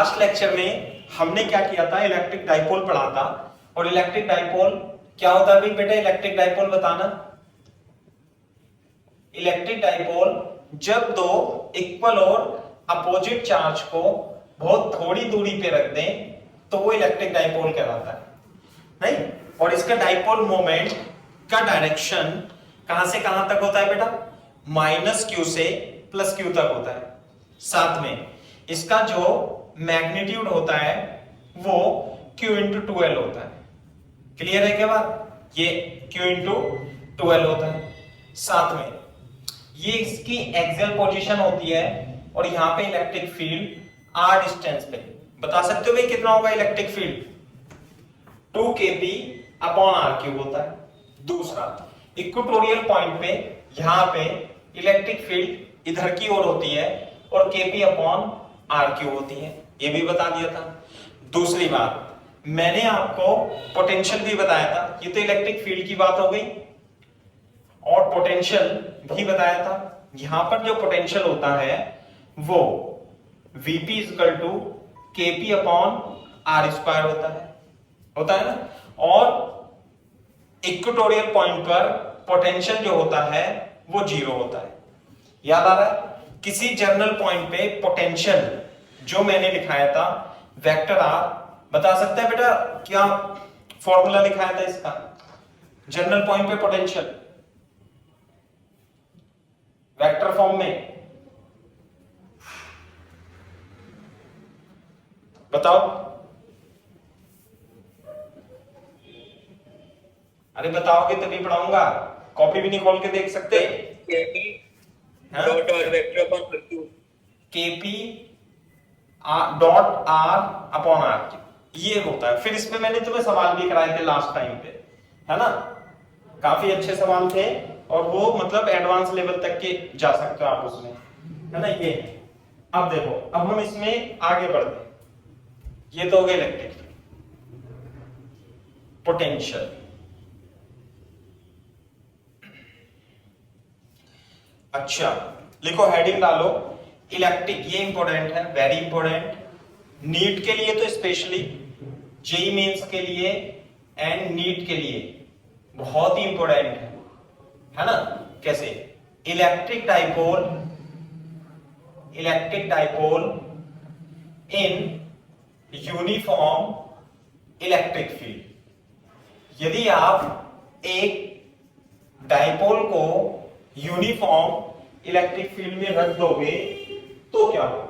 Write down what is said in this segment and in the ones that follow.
Last lecture में हमने क्या किया था, इलेक्ट्रिक डाइपोल पढ़ा था। और इलेक्ट्रिक डाइपोल क्या होता है भाई बेटा, इलेक्ट्रिक डाइपोल बताना। इलेक्ट्रिक डाइपोल जब दो इक्वल और अपोजिट चार्ज को बहुत थोड़ी दूरी पे रख दें तो वो इलेक्ट्रिक डाइपोल कहलाता है, नहीं। और इसका डाइपोल मोमेंट का डायरेक्शन कहां से कहां तक होता है बेटा, -q से +q तक होता है। साथ में इसका जो मैग्नीट्यूड होता है वो q × 2l होता है। क्लियर है क्या बात, ये q × 2l होता है। साथ में ये इसकी एक्सियल पोजीशन होती है और यहाँ पे इलेक्ट्रिक फील्ड r डिस्टेंस पे। बता सकते हो भाई कितना होगा इलेक्ट्रिक फील्ड, 2kp/r³ होता है। दूसरा, इक्वेटोरियल पॉइंट पे यहाँ पे इलेक्ट्रिक फील्ड इधर की ओर होती है और kp/r³ होती है, ये भी बता दिया था। दूसरी बात, मैंने आपको पोटेंशियल भी बताया था, ये तो इलेक्ट्रिक फील्ड की बात हो गई, और पोटेंशियल भी बताया था। यहां पर जो पोटेंशियल होता है वो Vp = kp/r² होता है ना। और इक्वेटोरियल पॉइंट पर पोटेंशियल जो होता है वो 0 होता है। याद आ रहा है, किसी जर्नल पॉइंट पे पोटेंशियल जो मैंने लिखाया था वेक्टर r, बता सकते हैं बेटा क्या फॉर्मूला लिखाया था इसका, जर्नल पॉइंट पे पोटेंशियल वेक्टर फॉर्म में, बताओ। अरे बताओगे तभी पढ़ाऊंगा, कॉपी भी नहीं खोल के देख सकते। kp/r/r ये होता है। फिर इस पे मैंने तुम्हें सवाल भी कराए थे लास्ट टाइम पे, है ना, काफी अच्छे सवाल थे और वो मतलब एडवांस लेवल तक के जा सकते हो आप उसमें, है ना। ये अब देखो, अब हम इसमें आगे बढ़ते हैं। ये तो हो गया इलेक्ट्रिक पोटेंशियल। अच्छा लिखो, हेडिंग डालो इलेक्ट्रिक, ये इंपॉर्टेंट है, वेरी इंपॉर्टेंट, नीट के लिए तो स्पेशली, जेईई मेंस के लिए एंड नीट के लिए बहुत ही इंपॉर्टेंट है ना। कैसे, electric dipole in uniform electric field. यदि आप एक डाइपोल को यूनिफॉर्म इलेक्ट्रिक फील्ड में रख दोगे तो क्या होगा,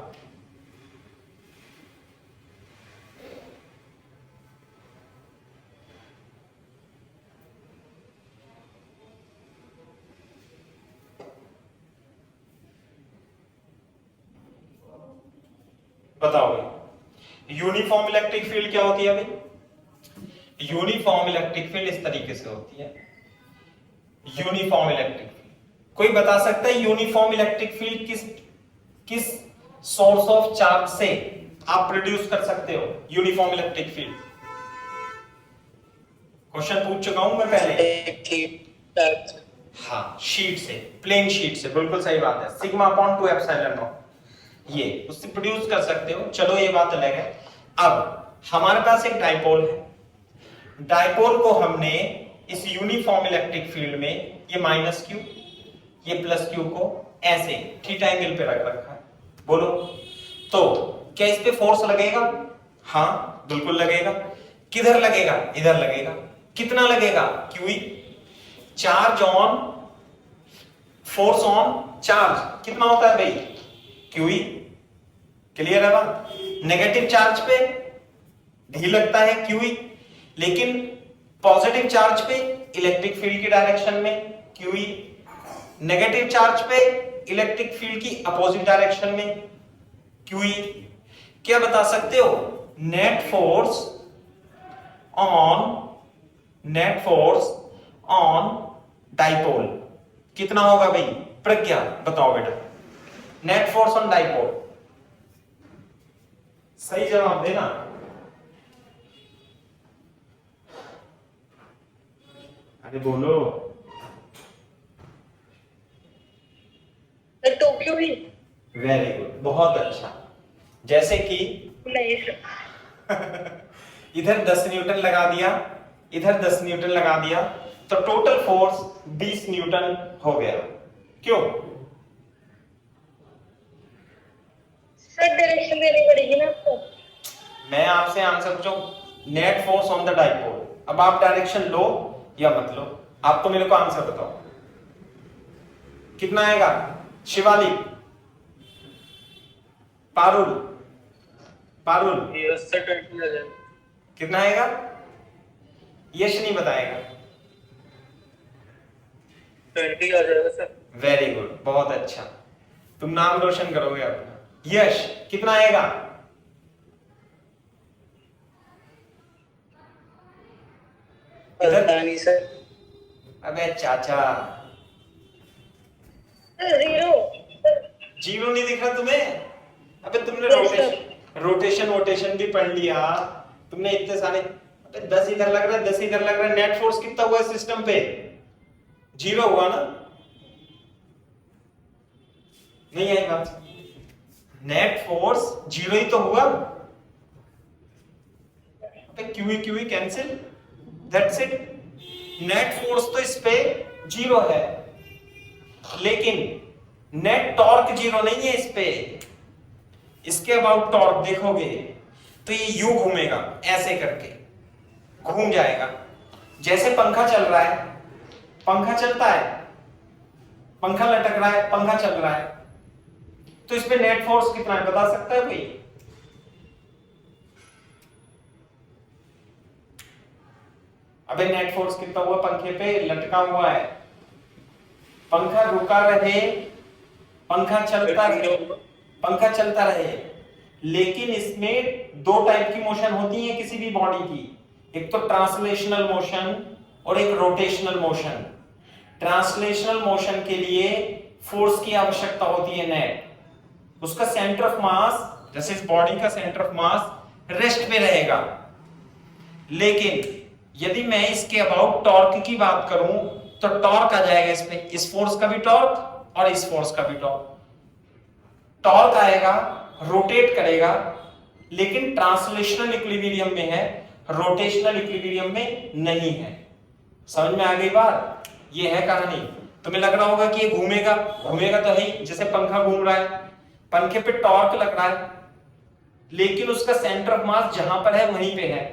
बताओगे। यूनिफॉर्म इलेक्ट्रिक फील्ड क्या होती है भाई, यूनिफॉर्म इलेक्ट्रिक फील्ड इस तरीके से होती है। यूनिफॉर्म इलेक्ट्रिक फील्ड, कोई बता सकता है यूनिफॉर्म इलेक्ट्रिक फील्ड किस सोर्स ऑफ चार्ज से आप प्रोड्यूस कर सकते हो यूनिफॉर्म इलेक्ट्रिक फील्ड। क्वेश्चन पूछ चुका हूं मैं पहले। हाँ, शीट से, प्लेन शीट से, बिल्कुल सही बात है, σ/2ε0, ये उससे प्रोड्यूस कर सकते हो। चलो ये बात अलग है। अब हमारे पास एक डाइपोल है, डाइपोल को हमने इस यूनिफॉर्म इलेक्ट्रिक फील्ड में ये -q ये +q को ऐसे थीटा एंगल पे रख रखा है। बोलो तो क्या इस पे फोर्स लगेगा, हाँ बिल्कुल लगेगा। किधर लगेगा, इधर लगेगा। कितना लगेगा, QE, charge on force on charge कितना होता है भाई, QE। क्लियर है बात, नेगेटिव चार्ज पे भी लगता है QE, लेकिन पॉजिटिव चार्ज पे इलेक्ट्रिक फील्ड की डायरेक्शन में QE, नेगेटिव चार्ज पे इलेक्ट्रिक फील्ड की अपोजिट डायरेक्शन में QE। क्या बता सकते हो, नेट फोर्स ऑन डाइपोल कितना होगा भाई, प्रज्ञा बताओ बेटा, नेट फोर्स ऑन डाइपोल, सही जवाब देना। अरे बोलो, टोक्यो ही। वेरी गुड, बहुत अच्छा। जैसे कि इधर 10 न्यूटन लगा दिया, इधर 10 न्यूटन लगा दिया, तो टोटल फोर्स 20 न्यूटन हो गया। क्यों? सर डायरेक्शन देनी पड़ेगी ना आपको। मैं आपसे आंसर पूछूं, net force on the dipole, अब आप डायरेक्शन लो या मत लो, आप तो मेरे को आंसर बताओ कितना आएगा। शिवाली, पारुल, पारुल कितना आएगा? यश नहीं बताएगा। 20 आ जाएगा सर। वेरी गुड, बहुत अच्छा, तुम नाम रोशन करोगे अपना। यश कितना आएगा? पता नहीं सर। अबे चाचा, 0। जीरो नहीं दिख रहा तुम्हें? अबे तुमने Yes, रोटेशन वोटेशन भी पढ़ लिया, तुमने इतने सारे। अबे 10 इधर लग रहा है, 10 इधर लग रहा है, नेट फोर्स कितना हुआ है सिस्टम पे? 0 हुआ ना? नहीं आई बात? नेट फोर्स 0 ही तो हुआ। अबे Q he cancel, that's it. Net force तो इस पे 0 है, लेकिन नेट टॉर्क 0 नहीं है इस पे। इसके अबाउट टॉर्क देखोगे तो ये यूं घूमेगा, ऐसे करके घूम जाएगा। जैसे पंखा चल रहा है, पंखा चलता है, पंखा लटक रहा है, पंखा चल रहा है, तो इस पे नेट फोर्स कितना है बता सकता है कोई? अबे नेट फोर्स कितना हुआ? पंखे पे लटका हुआ है, पंखा रुका रहे, पंखा चलता रहे, पंखा चलता रहे, लेकिन इसमें दो टाइप की मोशन होती है किसी भी बॉडी की, एक तो ट्रांसलेशनल मोशन और एक रोटेशनल मोशन। ट्रांसलेशनल मोशन के लिए फोर्स की आवश्यकता होती है नेट, उसका सेंटर ऑफ मास, जैसे इस बॉडी का सेंटर ऑफ मास रेस्ट पे रहेगा। लेकिन यदि मैं इसके अबाउट टॉर्क की बात करूं तो टॉर्क आ जाएगा इस पे, इस फोर्स का भी टॉर्क और इस फोर्स का भी टॉर्क। टॉर्क आएगा, रोटेट करेगा, लेकिन ट्रांसलेशनल इक्विलिब्रियम में है, रोटेशनल इक्विलिब्रियम में नहीं है। समझ में आ गई बात? ये है कहानी। तुम्हें लग रहा होगा कि ये घूमेगा, घूमेगा तो है, जैसे पंखा घूम रहा है, पंखे पे टॉर्क लग रहा है, लेकिन उसका सेंटर ऑफ मास जहां पर है वहीं पे है,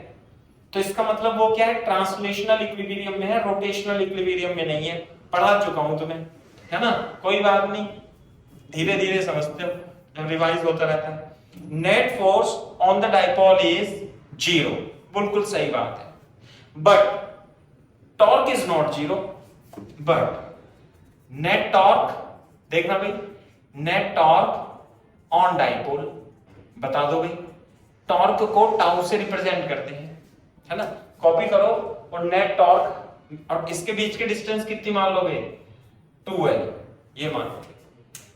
तो इसका मतलब वो क्या है? ट्रांसलेशनल इक्विलिब्रियम में है, रोटेशनल इक्विलिब्रियम में नहीं है। पढ़ा चुका हूं तुम्हें, है ना? कोई बात नहीं, धीरे धीरे समझते हो, रिवाइज होता रहता है। Net force on the dipole is 0, बिल्कुल सही बात है। But torque is not 0, but net torque, देखना भाई, नेट टॉर्क ऑन डाइपोल, बता दो भाई, टॉर्क को टाउ से रिप्रेजेंट करते हैं, है ना? कॉपी करो, और नेट टॉर्क और इसके बीच की डिस्टेंस कितनी मान लोगे? 2L, ये मान लो।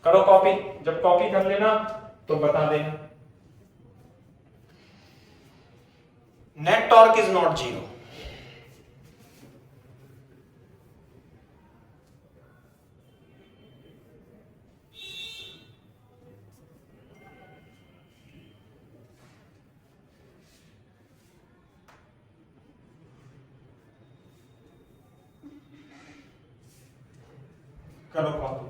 करो कॉपी, जब कॉपी कर लेना तो बता देना। Net torque is not 0। करो कॉपी।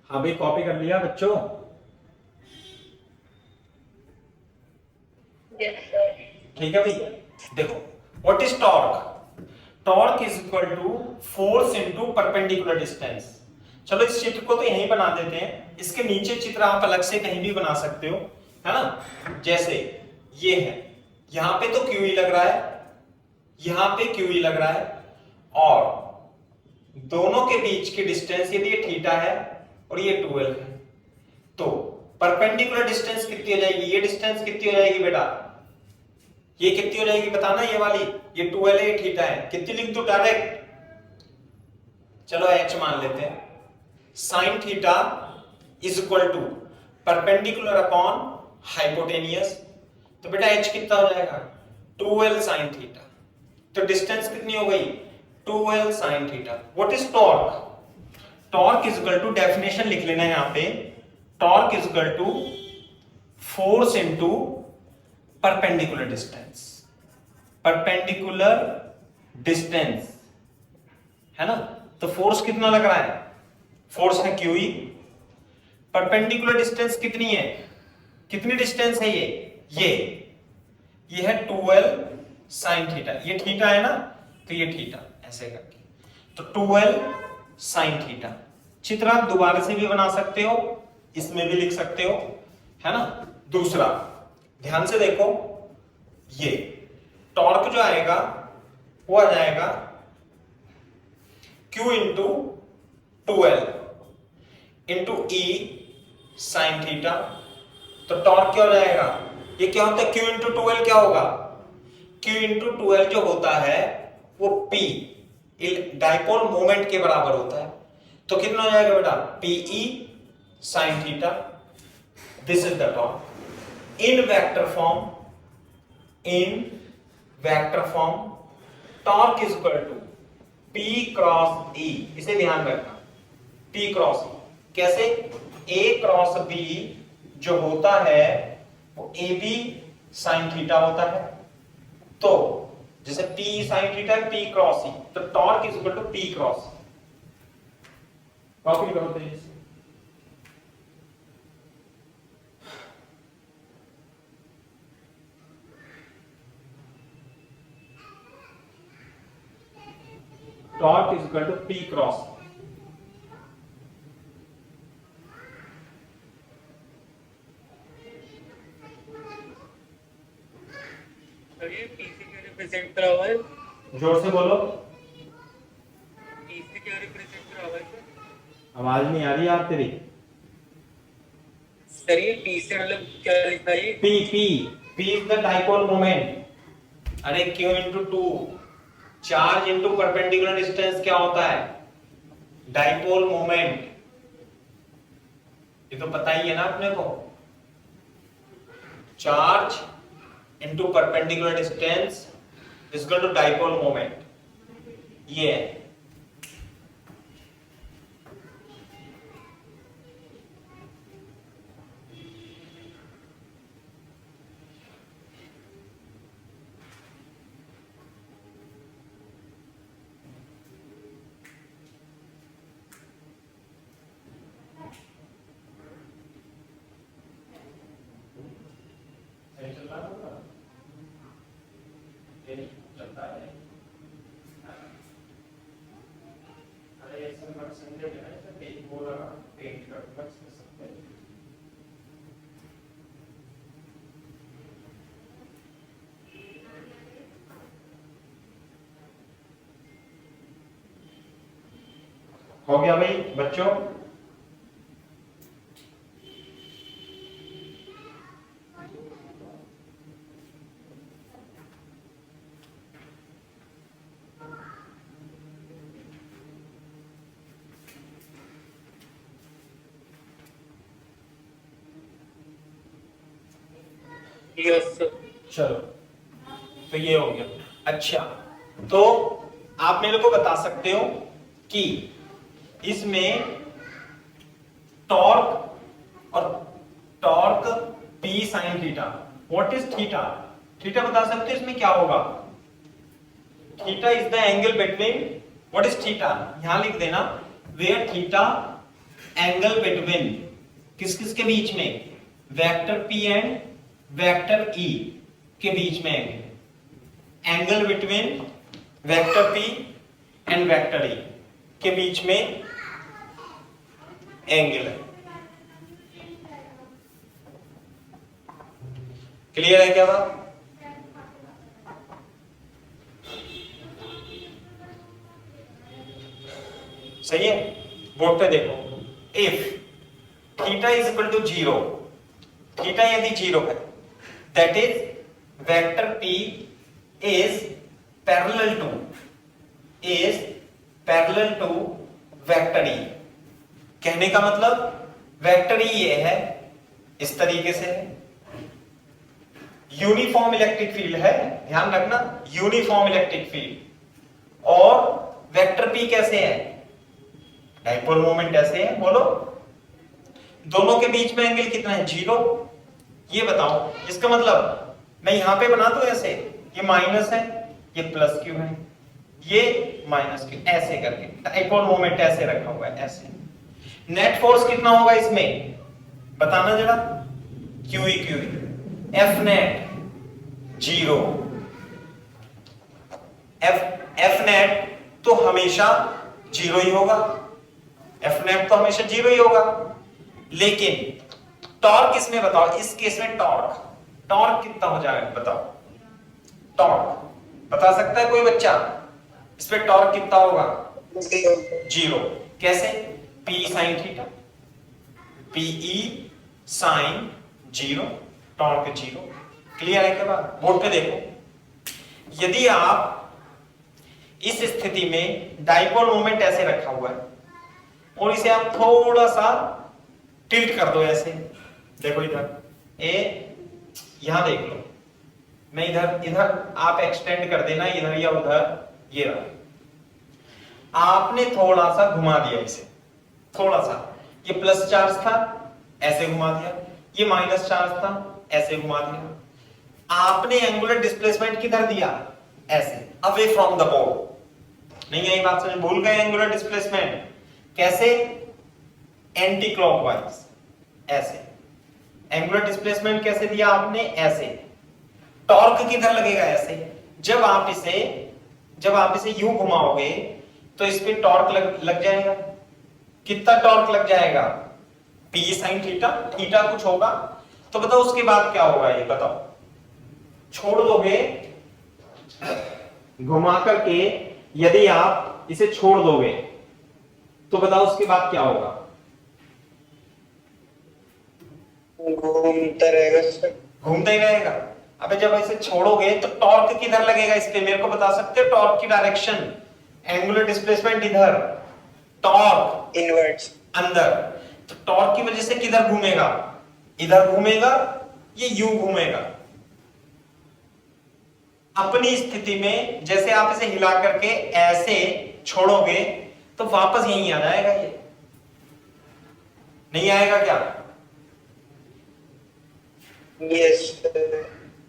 हाँ भाई, कॉपी कर लिया बच्चों? Yes sir. ठीक है भाई। देखो, what is torque? Torque is equal to force into perpendicular distance. चलो इस चित्र को तो यहीं बना देते हैं, इसके नीचे चित्र आप अलग से कहीं भी बना सकते हो, है ना। जैसे ये है, यहां पे तो क्यू लग रहा है, यहां पे क्यू लग रहा है, और दोनों के बीच की डिस्टेंस यदि ये थीटा है और ये 12 है, तो परपेंडिकुलर डिस्टेंस कितनी हो जाएगी? ये डिस्टेंस कितनी हो जाएगी बेटा? ये कितनी हो जाएगी बताना, ये वाली, ये 12 है, ये थीटा है, कितनी लिख दो डायरेक्ट? चलो h मान लेते हैं। Sine theta is equal to perpendicular upon hypotenuse, तो बेटा h कितना हो जाएगा? 12 साइन थीटा। तो डिस्टेंस कितनी हो गई? 12 sine theta. What is torque? Torque is equal to, definition लिख लेना है यहां पे, torque is equal to force into perpendicular distance. Perpendicular distance है ना, तो फोर्स कितना लग रहा है? फोर्स है क्यू ई। परपेंडिकुलर डिस्टेंस कितनी है? कितनी डिस्टेंस है ये है 12 साइन थीटा। ये थीटा है ना, तो ये थीटा ऐसे करके, तो 12 साइन थीटा। चित्र आप दोबारा से भी बना सकते हो, इसमें भी लिख सकते हो, है ना। दूसरा ध्यान से देखो, ये टॉर्क जो आएगा वो आ जाएगा Q into 12 into E sine theta. तो टॉर्क क्या हो जाएगा? ये क्या होता है? Q इंटू 12 क्या होगा? Q इंटू 12 जो होता है वो P, डाइपोल मोमेंट के बराबर होता है। तो कितना हो जाएगा बेटा? PE sine theta. This is the torque in vector form. In vector form, torque is equal to P cross E. इसे ध्यान रखना, P cross E कैसे? A cross B जो होता है वो AB sin थीटा होता है। तो जैसे P sin थीटा है, P cross E, तो torque is equal to P cross E। Copy करो तेजी से। Torque is equal to P cross. Sir ये पीसी क्यों रिप्रेजेंट करा हुआ है? जोर से बोलो, पीसी क्यों रिप्रेजेंट करा हुआ है सर? आवाज नहीं आ रही यार तेरी। सर ये पीसी मतलब क्या लिखा है? P is the dipole moment। अरे Q into 2, charge into perpendicular distance क्या होता है? Dipole moment. ये तो पता ही है ना अपने को, charge into perpendicular distance is equal to dipole moment. ये है। चलता है। अरे संडे में ना पेट बोला पेट कर सकते हैं। हो गया भाई बच्चों? Yes sir. चलो, तो ये हो गया। अच्छा, तो आप मेरे को बता सकते हो कि इसमें टॉर्क और torque P sin theta, what is theta? Theta बता सकते हो इसमें क्या होगा? Theta is the angle between, what is theta? यहां लिख देना, वेयर थीटा एंगल बिटवीन किस किस के बीच में, vector P and vector E के बीच में angle, angle between vector P and vector E के बीच में एंगल है। क्लियर है क्या बात? सही है, बोर्ड पे देखो, if theta is equal to 0, theta यदि 0 है, that is vector P is parallel to vector E। कहने का मतलब वेक्टर E ये है, इस तरीके से है, यूनिफॉर्म इलेक्ट्रिक फील्ड है, ध्यान रखना, यूनिफॉर्म इलेक्ट्रिक फील्ड, और वेक्टर P कैसे है, डाइपोल मोमेंट ऐसे है, बोलो दोनों के बीच में एंगल कितना है, 0। ये बताओ, इसका मतलब मैं यहां पे बना दूं ऐसे, ये माइनस है, ये प्लस क्यू है, ये माइनस क्यू, ऐसे करके डाइपोल मोमेंट ऐसे रखा हुआ है, ऐसे। नेट फोर्स कितना होगा इसमें, बताना जरा, Q F net 0, F net तो हमेशा 0 ही होगा, एफ नेट तो हमेशा 0 ही होगा। लेकिन टॉर्क इसमें बताओ, इस केस में टॉर्क कितना हो जाएगा बताओ, टॉर्क बता सकता है कोई बच्चा, इस पे टॉर्क कितना होगा, 0। कैसे, P sin theta, PE sin 0, torque 0। Clear है क्या बात? बोर्ड पे देखो, यदि आप इस स्थिति में डाइपोल मोमेंट ऐसे रखा हुआ है और इसे आप थोड़ा सा टिल्ट कर दो ऐसे, देखो इधर यहां देख लो, मैं इधर आप एक्सटेंड कर देना, इधर या उधर, ये रहा, आपने थोड़ा सा घुमा दिया इसे, थोड़ा सा, ये प्लस चार्ज था ऐसे घुमा दिया, ये माइनस चार्ज था ऐसे घुमा दिया, आपने एंगुलर डिस्प्लेसमेंट किधर दिया, ऐसे, अवे फ्रॉम द बोर्ड। नहीं आई बात समझ, भूल गए एंगुलर डिस्प्लेसमेंट कैसे, एंटी क्लॉकवाइज, ऐसे। एंगुलर डिस्प्लेसमेंट कैसे दिया आपने, ऐसे। टॉर्क किधर लगेगा, ऐसे। जब आप इसे यूं घुमाओगे तो इस पे टॉर्क लग जाएगा, कितना टॉर्क लग जाएगा, P sin थीटा, थीटा कुछ होगा, तो बताओ उसके बाद क्या होगा, ये बताओ, छोड़ दोगे घुमा करके, यदि आप इसे छोड़ दोगे तो बताओ उसके बाद क्या होगा, घूमता रहेगा सर, घूमता ही रहेगा। अबे जब इसे छोड़ोगे तो टॉर्क किधर लगेगा, इस पे मेरे को बता सकते हो टॉर्क की डायरेक्शन, एंगुलर डिस्प्लेसमेंट इधर, टॉर्क इनवर्ट्स अंदर, तो टॉर्क की वजह से किधर घूमेगा, इधर घूमेगा, ये यूं घूमेगा। अपनी स्थिति में जैसे आप इसे हिला करके ऐसे छोड़ोगे तो वापस यहीं आ जाएगा, ये नहीं आएगा क्या, यस।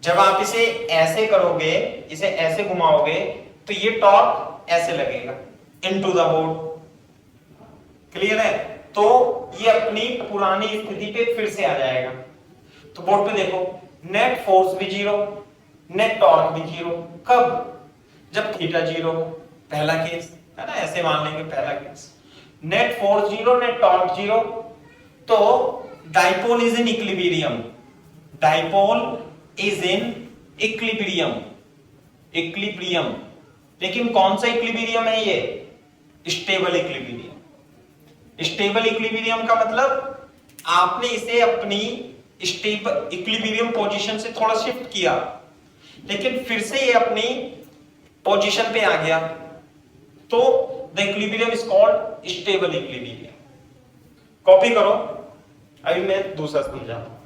जब आप इसे ऐसे करोगे, इसे ऐसे घुमाओगे तो ये टॉर्क ऐसे लगेगा इनटू द बोर्ड। क्लियर है? तो ये अपनी पुरानी स्थिति पे फिर से आ जाएगा। तो बोर्ड पे देखो, नेट फोर्स भी 0, नेट टॉर्क भी 0। कब? जब थीटा 0 हो, पहला केस है ना, ऐसे मान लेंगे पहला case. Net force 0, net torque 0, तो dipole is in equilibrium, dipole is in equilibrium. लेकिन कौन सा इक्विलिब्रियम है ये? Stable equilibrium. स्टेबल इक्विलिब्रियम का मतलब आपने इसे अपनी स्टेबल इक्विलिब्रियम पोजीशन से थोड़ा शिफ्ट किया, लेकिन फिर से ये अपनी पोजीशन पे आ गया, तो the equilibrium is called stable equilibrium. Copy करो, अभी मैं दूसरा समझाता हूं।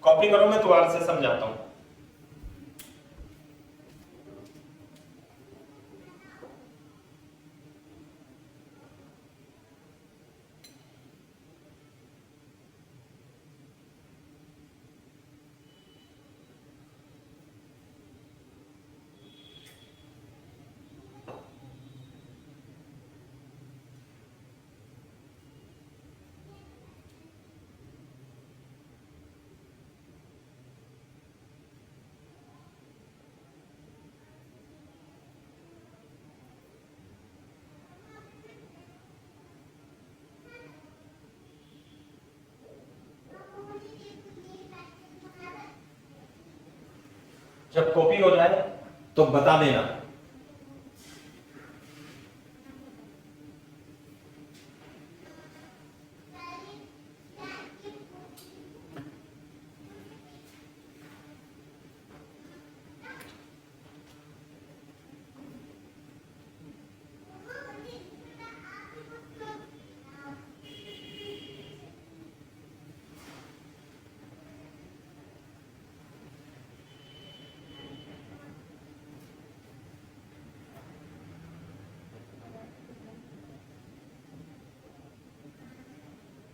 कॉपी करो, मैं दोबारा से समझाता हूं। जब कॉपी हो जाए तो बता देना।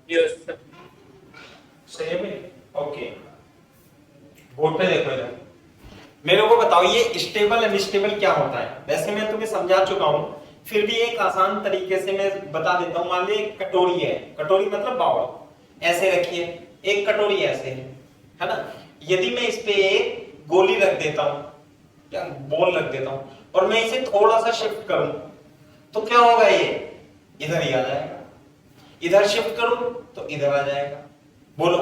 Yes sir. सही है भाई? ओके, बोर्ड पे देखो इधर, मेरे को बताओ ये स्टेबल अनस्टेबल क्या होता है। वैसे मैं तुम्हें समझा चुका हूं, फिर भी एक आसान तरीके से मैं बता देता हूं। मान ली एक कटोरी है, कटोरी मतलब बाउल, ऐसे रखिए, एक कटोरी ऐसे है ना। यदि मैं इस पे एक गोली रख देता हूं या बॉल रख देता हूं और मैं इसे थोड़ा सा शिफ्ट करूं तो क्या होगा, ये इधर ही आ जाएगा। इधर शिफ्ट करूं तो इधर आ जाएगा। बोलो,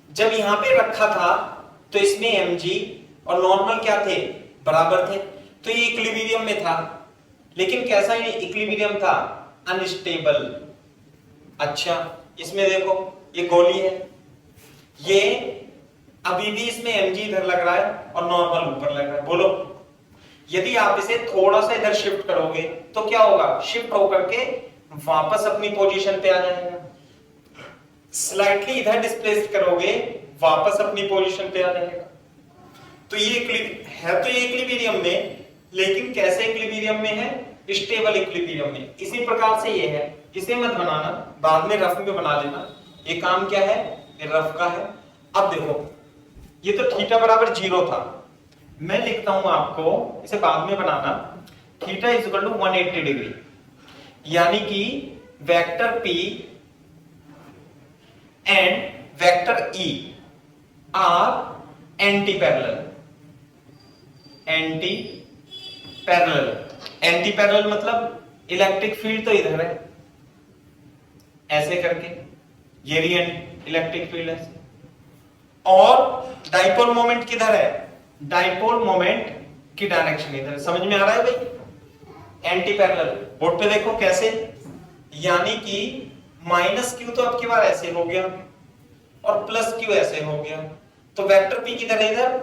जब यहां पे रखा था तो इसमें mg और नॉर्मल क्या थे, बराबर थे, तो ये इक्विलिब्रियम में था। लेकिन कैसा ये इक्विलिब्रियम था, अनस्टेबल। अच्छा, इसमें देखो ये गोली है, ये अभी भी इसमें mg इधर लग रहा है और नॉर्मल ऊपर लग रहा है। बोलो, यदि आप इसे थोड़ा सा इधर शिफ्ट करोगे तो क्या होगा, शिफ्ट होकर के वापस अपनी पोजीशन पे आ जाएगा। स्लाइटली इधर डिस्प्लेस करोगे, वापस अपनी पोजीशन पे आ जाएगा। तो ये है, तो ये इक्विलिब्रियम में, लेकिन कैसे इक्विलिब्रियम में है, स्टेबल इक्विलिब्रियम में। इसी प्रकार से ये है, इसे मत बनाना, बाद में रफ में बना लेना। ये काम क्या है, ये रफ का है। अब देखो, ये तो थीटा बराबर 0 था, मैं लिखता हूं आपको, इसे बाद में बनाना, theta is equal to 180 degree, यानी कि vector P and vector E are anti parallel. Anti parallel, anti parallel मतलब इलेक्ट्रिक फील्ड तो इधर है ऐसे करके, ये भी इलेक्ट्रिक फील्ड है, और डाइपोल मोमेंट किधर है, डाइपोल मोमेंट की डायरेक्शन इधर है। समझ में आ रहा है भाई? एंटी पैरेलल, बोर्ड पे देखो कैसे, यानी कि माइनस क्यू तो अब की बार ऐसे हो गया और प्लस क्यू ऐसे हो गया, तो वेक्टर पी किधर है, इधर,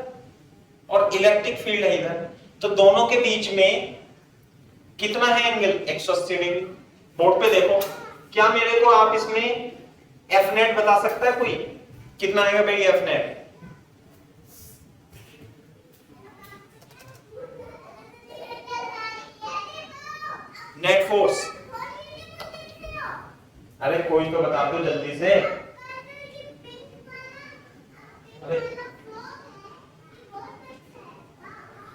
और इलेक्ट्रिक फील्ड है इधर, तो दोनों के बीच में कितना है एंगल, 180 डिग्री। बोर्ड पे देखो, क्या मेरे को आप इसमें एफ नेट बता सकता है कोई, कितना आएगा भाई एफ नेट? नेट फोर्स, अरे कोई तो बता दो जल्दी से। अरे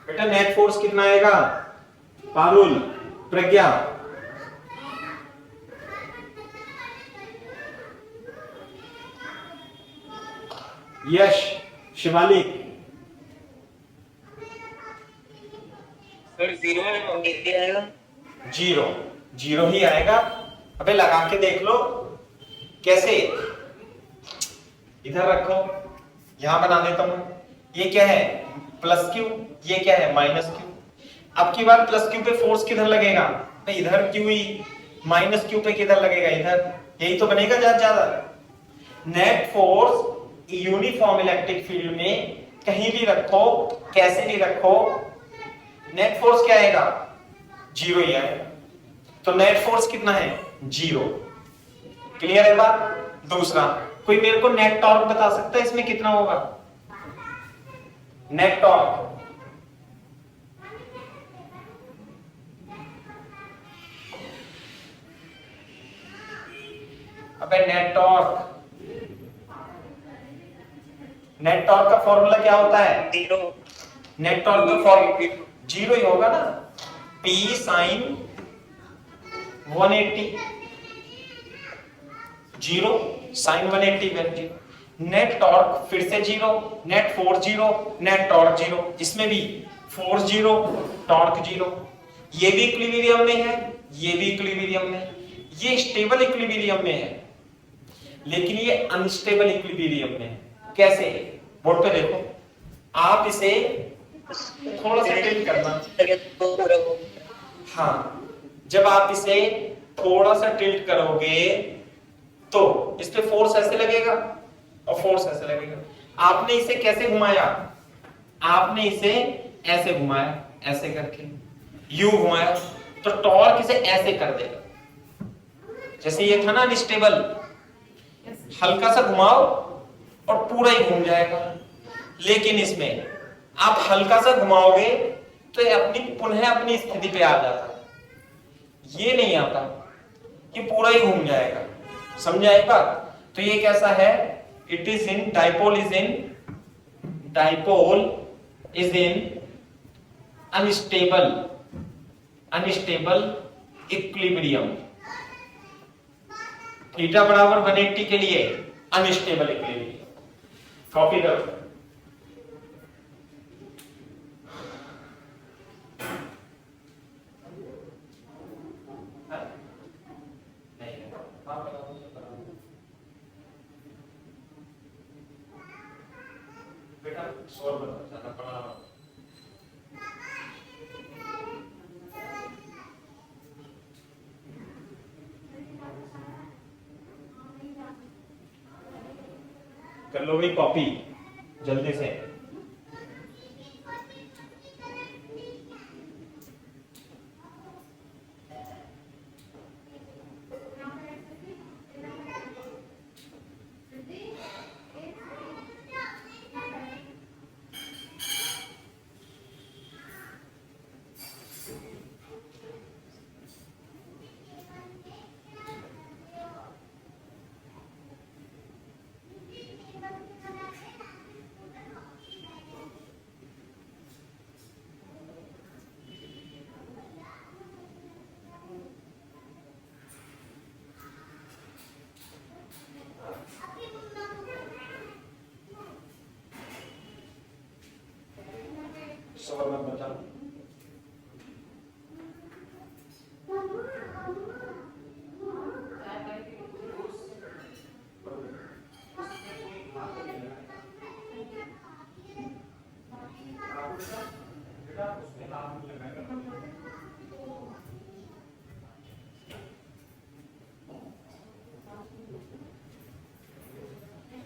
बेटा नेट फोर्स कितना आएगा, पारुल, प्रज्ञा, यश, शिवालिक? सर 0 आएगा। जीरो, जीरो ही आएगा। अबे लगा के देख लो कैसे, इधर रखो, यहां बना देता हूं। ये क्या है, प्लस क्यू, ये क्या है, माइनस क्यू। अब की बार प्लस क्यू पे फोर्स किधर लगेगा, तो इधर क्यू ही, माइनस क्यू पे किधर लगेगा, इधर, यही तो बनेगा ज्यादा। Net force uniform electric field में कहीं भी रखो, कैसे भी रखो, नेट फोर्स क्या आएगा, जीरो ही आएगा। तो नेट फोर्स कितना है, जीरो। क्लियर है बात? दूसरा, कोई मेरे को नेट टॉर्क बता सकता है इसमें कितना होगा, नेट टॉर्क? अबे नेट टॉर्क, नेट टॉर्क का फॉर्मूला क्या होता है, 0। नेट टॉर्क का फॉर्मूला जीरो ही होगा ना, P sin 180, zero sine 180 value. Net torque फिर से zero, net force zero, net torque zero, इसमें भी फोर्स जीरो, टॉर्क जीरो। ये भी इक्विलिब्रियम में है, ये भी इक्विलिब्रियम में, ये स्टेबल इक्विलिब्रियम में है, लेकिन ये अनस्टेबल इक्विलिब्रियम में है। कैसे, बोर्ड पे देखो, आप इसे थोड़ा सा टिल्ट करना। तो पूरा वो हाँ, जब आप इसे थोड़ा सा टिल्ट करोगे तो इस पे फोर्स ऐसे लगेगा और फोर्स ऐसे लगेगा। आपने इसे कैसे घुमाया, आपने इसे ऐसे घुमाया, ऐसे करके यू घुमाया, तो टॉर्क इसे ऐसे कर देगा। जैसे ये था ना अनस्टेबल, हल्का सा घुमाओ और पूरा ही घूम जाएगा। लेकिन इसमें आप हल्का सा घुमाओगे तो ये अपनी पुनः अपनी स्थिति पे आ जाता है। ये नहीं आता, ये पूरा ही घूम जाएगा। समझा एक बात? तो ये कैसा है, it is in dipole is in unstable equilibrium. Theta बराबर 180 के लिए अनस्टेबल इक्विलिब्रियम। कॉपी करो। बेटा शोर मत ज्यादा पढ़ा। कर लो भाई कॉपी जल्दी से। शोर मत बचा।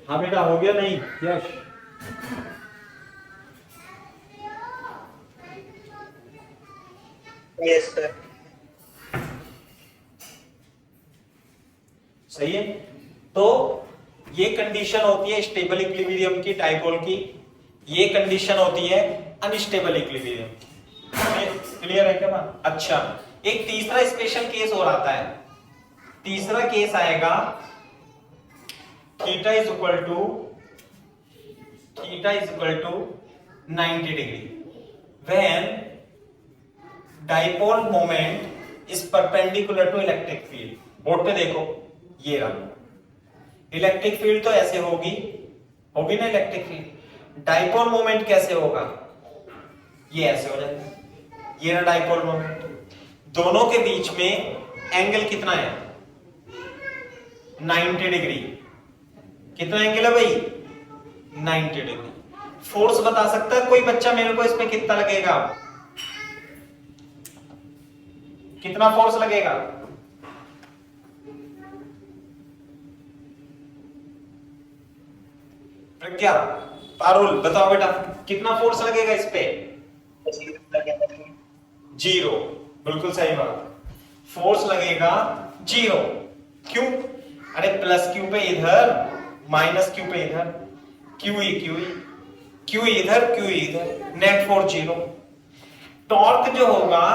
हाँ बेटा हो गया नहीं यश? Yes sir. सही है। तो ये कंडीशन होती है स्टेबल इक्विलिब्रियम की, डाइपोल की। ये कंडीशन होती है अनस्टेबल इक्विलिब्रियम। क्लियर है क्या बात? अच्छा, एक तीसरा स्पेशल केस और आता है। तीसरा केस आएगा theta is equal to 90 degree when dipole moment is perpendicular to electric field. Board पे देखो, ये रहा इलेक्ट्रिक फील्ड, तो ऐसे होगी ना इलेक्ट्रिक फील्ड। डाइपोल मोमेंट कैसे होगा, ये ऐसे हो जाएगा। ये रहा डाइपोल मोमेंट। दोनों के बीच में एंगल कितना है, 90 डिग्री। कितना एंगल है भाई, 90 डिग्री। फोर्स बता सकता है कोई बच्चा मेरे को, इसमें कितना लगेगा, कितना फोर्स लगेगा? प्रज्ञा, पारुल बताओ बेटा, कितना फोर्स लगेगा इस पे? 0। बिल्कुल सही बात, फोर्स लगेगा 0। क्यों? अरे प्लस क्यू पे इधर, माइनस क्यू पे इधर, क्यू इधर, क्यू इधर, नेट फोर्स 0। टॉर्क जो होगा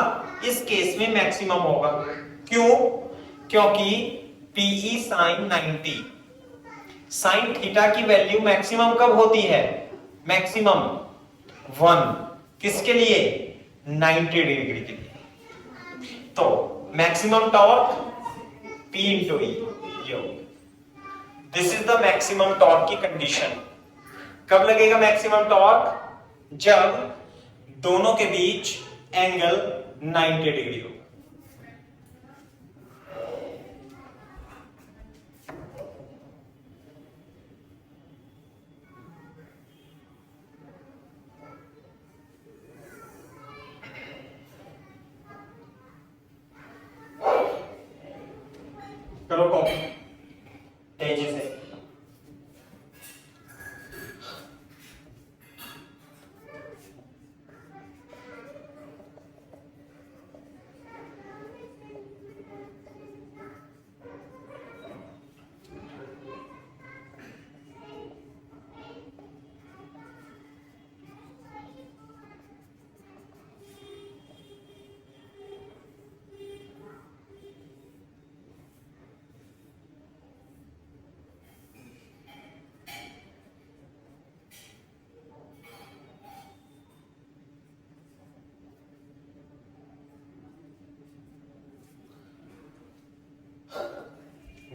इस केस में मैक्सिमम होगा। क्यों? क्योंकि पीई साइन 90, साइन थीटा की वैल्यू मैक्सिमम कब होती है, मैक्सिमम 1 किसके लिए, 90 डिग्री के लिए। तो maximum torque P into E, this is the maximum torque की कंडीशन। कब लगेगा मैक्सिमम टॉर्क, जब दोनों के बीच एंगल 90 डिग्री हो।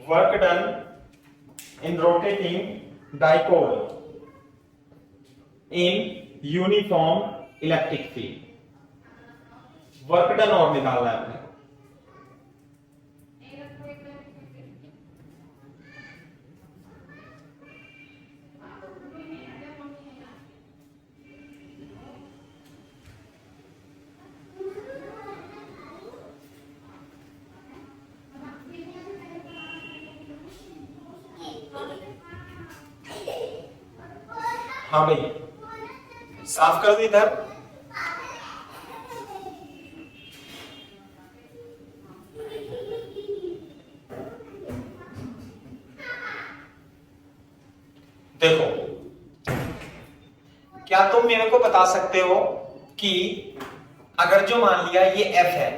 Work done in rotating dipole in uniform electric field. Work done और निकालना है अपने। हाँ भाई, साफ कर दो इधर। देखो, क्या तुम मेरे को बता सकते हो कि अगर जो मान लिया ये F है,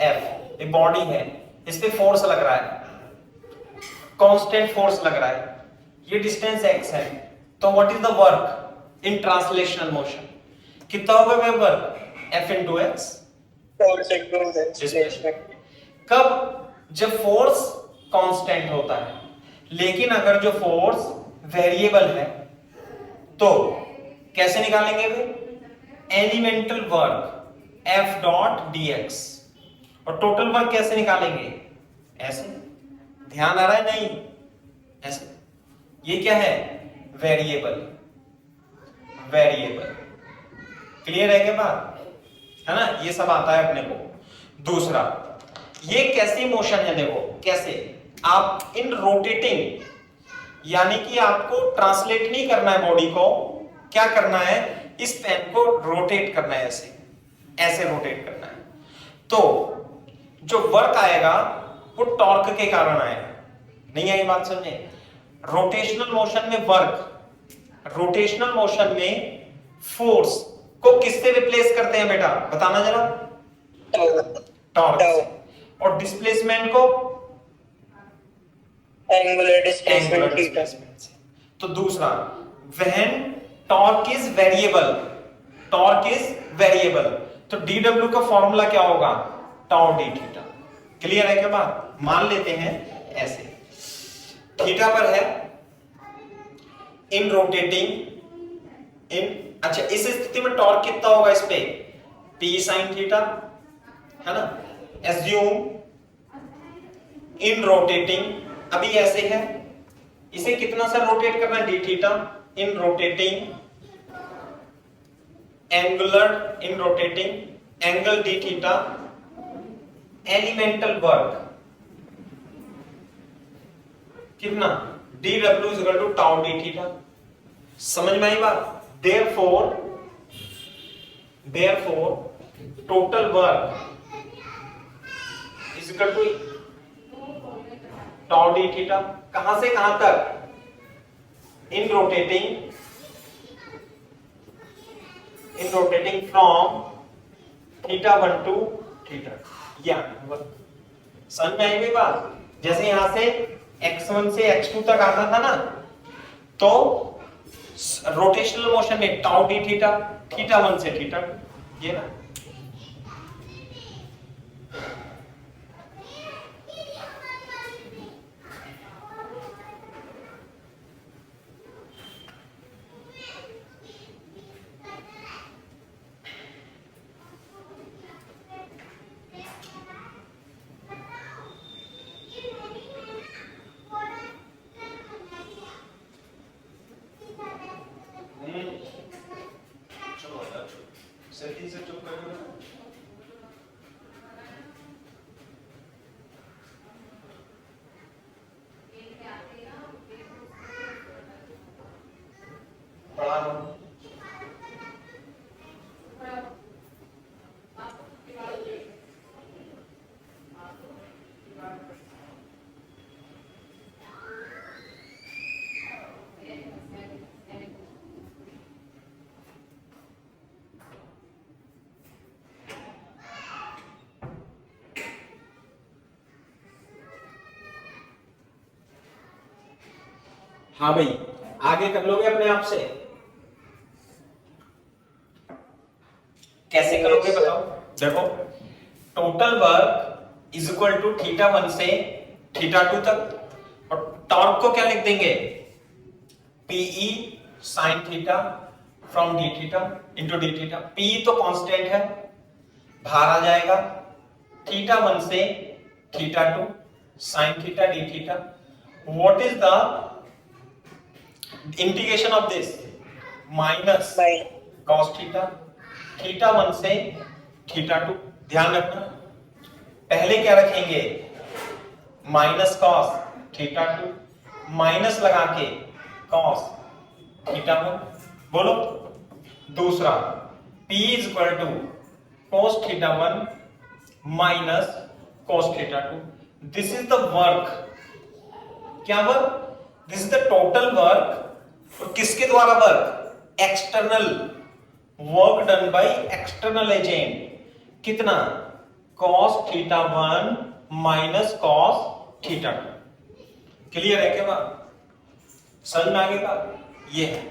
F ये बॉडी है, इस पे फोर्स लग रहा है, कांस्टेंट फोर्स लग रहा है, ये डिस्टेंस x है, तो what is the work in translational motion? कितना होगा वे work? F into x। Force into displacement. कब? जब फोर्स कांस्टेंट होता है। लेकिन अगर जो फोर्स वेरिएबल है तो कैसे निकालेंगे वे? Elemental work F dot dx। और टोटल वर्क कैसे निकालेंगे? ऐसे। ध्यान आ रहा है? नहीं, ऐसे। ये क्या है? वेरिएबल। वेरिएबल क्लियर है क्या बात? है ना? ये सब आता है अपने को। दूसरा, ये कैसी मोशन है? देखो कैसे, आप इन रोटेटिंग, यानी कि आपको ट्रांसलेट नहीं करना है बॉडी को, क्या करना है? इस पेन को रोटेट करना है, ऐसे ऐसे रोटेट करना है। तो जो वर्क आएगा वो टॉर्क के कारण आएगा। नहीं आई बात समझे? रोटेशनल मोशन में वर्क, रोटेशनल मोशन में फोर्स को किससे रिप्लेस करते हैं बेटा? बताना जरा। टॉर्क से। और डिस्प्लेसमेंट को एंगुलर डिस्प्लेसमेंट से। तो दूसरा, when torque is variable, torque is variable, तो dw का फॉर्मूला क्या होगा? Tau D theta. क्लियर है क्या बात? मान लेते हैं ऐसे, थीटा पर है, इन रोटेटिंग इन, अच्छा इस स्थिति में टॉर्क कितना होगा इस पे? P sin थीटा, है ना? एज्यूम इन रोटेटिंग, अभी ऐसे है, इसे कितना सा रोटेट करना है? D theta in rotating angular, in rotating angle D theta, elemental work कितना? dw is equal to tau D theta. समझ में आई बात? Therefore total work is equal to tau D theta. कहां से कहां तक? In rotating from theta 1 to theta. या समझ में आई मेरी बात? जैसे यहां से x1 से x2 तक आता था ना, तो रोटेशनल मोशन में टाउ डी थीटा, थीटा 1 से थीटा 2, ये ना। से चुप कर दो। पढ़ा दो। हाँ भाई, आगे कर लोगे अपने आप से? कैसे करोगे बताओ? देखो, total work is equal to theta 1 से थीटा 2 तक। और टॉर्क को क्या लिख देंगे, P E sine theta from D theta into D theta. P तो कांस्टेंट है, बाहर आ जाएगा, थीटा 1 से theta 2 sine theta D theta. What is the integration of this, minus cos theta, theta 1 से थीटा 2। ध्यान रखना पहले क्या रखेंगे, माइनस कॉस थीटा 2 माइनस लगा के कॉस थीटा 1। बोलो दूसरा, P is equal to cos theta 1 minus cos theta 2। This is the work, क्या work, this is the total work. और किसके द्वारा work, external work done by external agent. कितना, cos theta 1 minus cos theta 2। Clear है क्या बात, समझ में आ गई बात, ये है।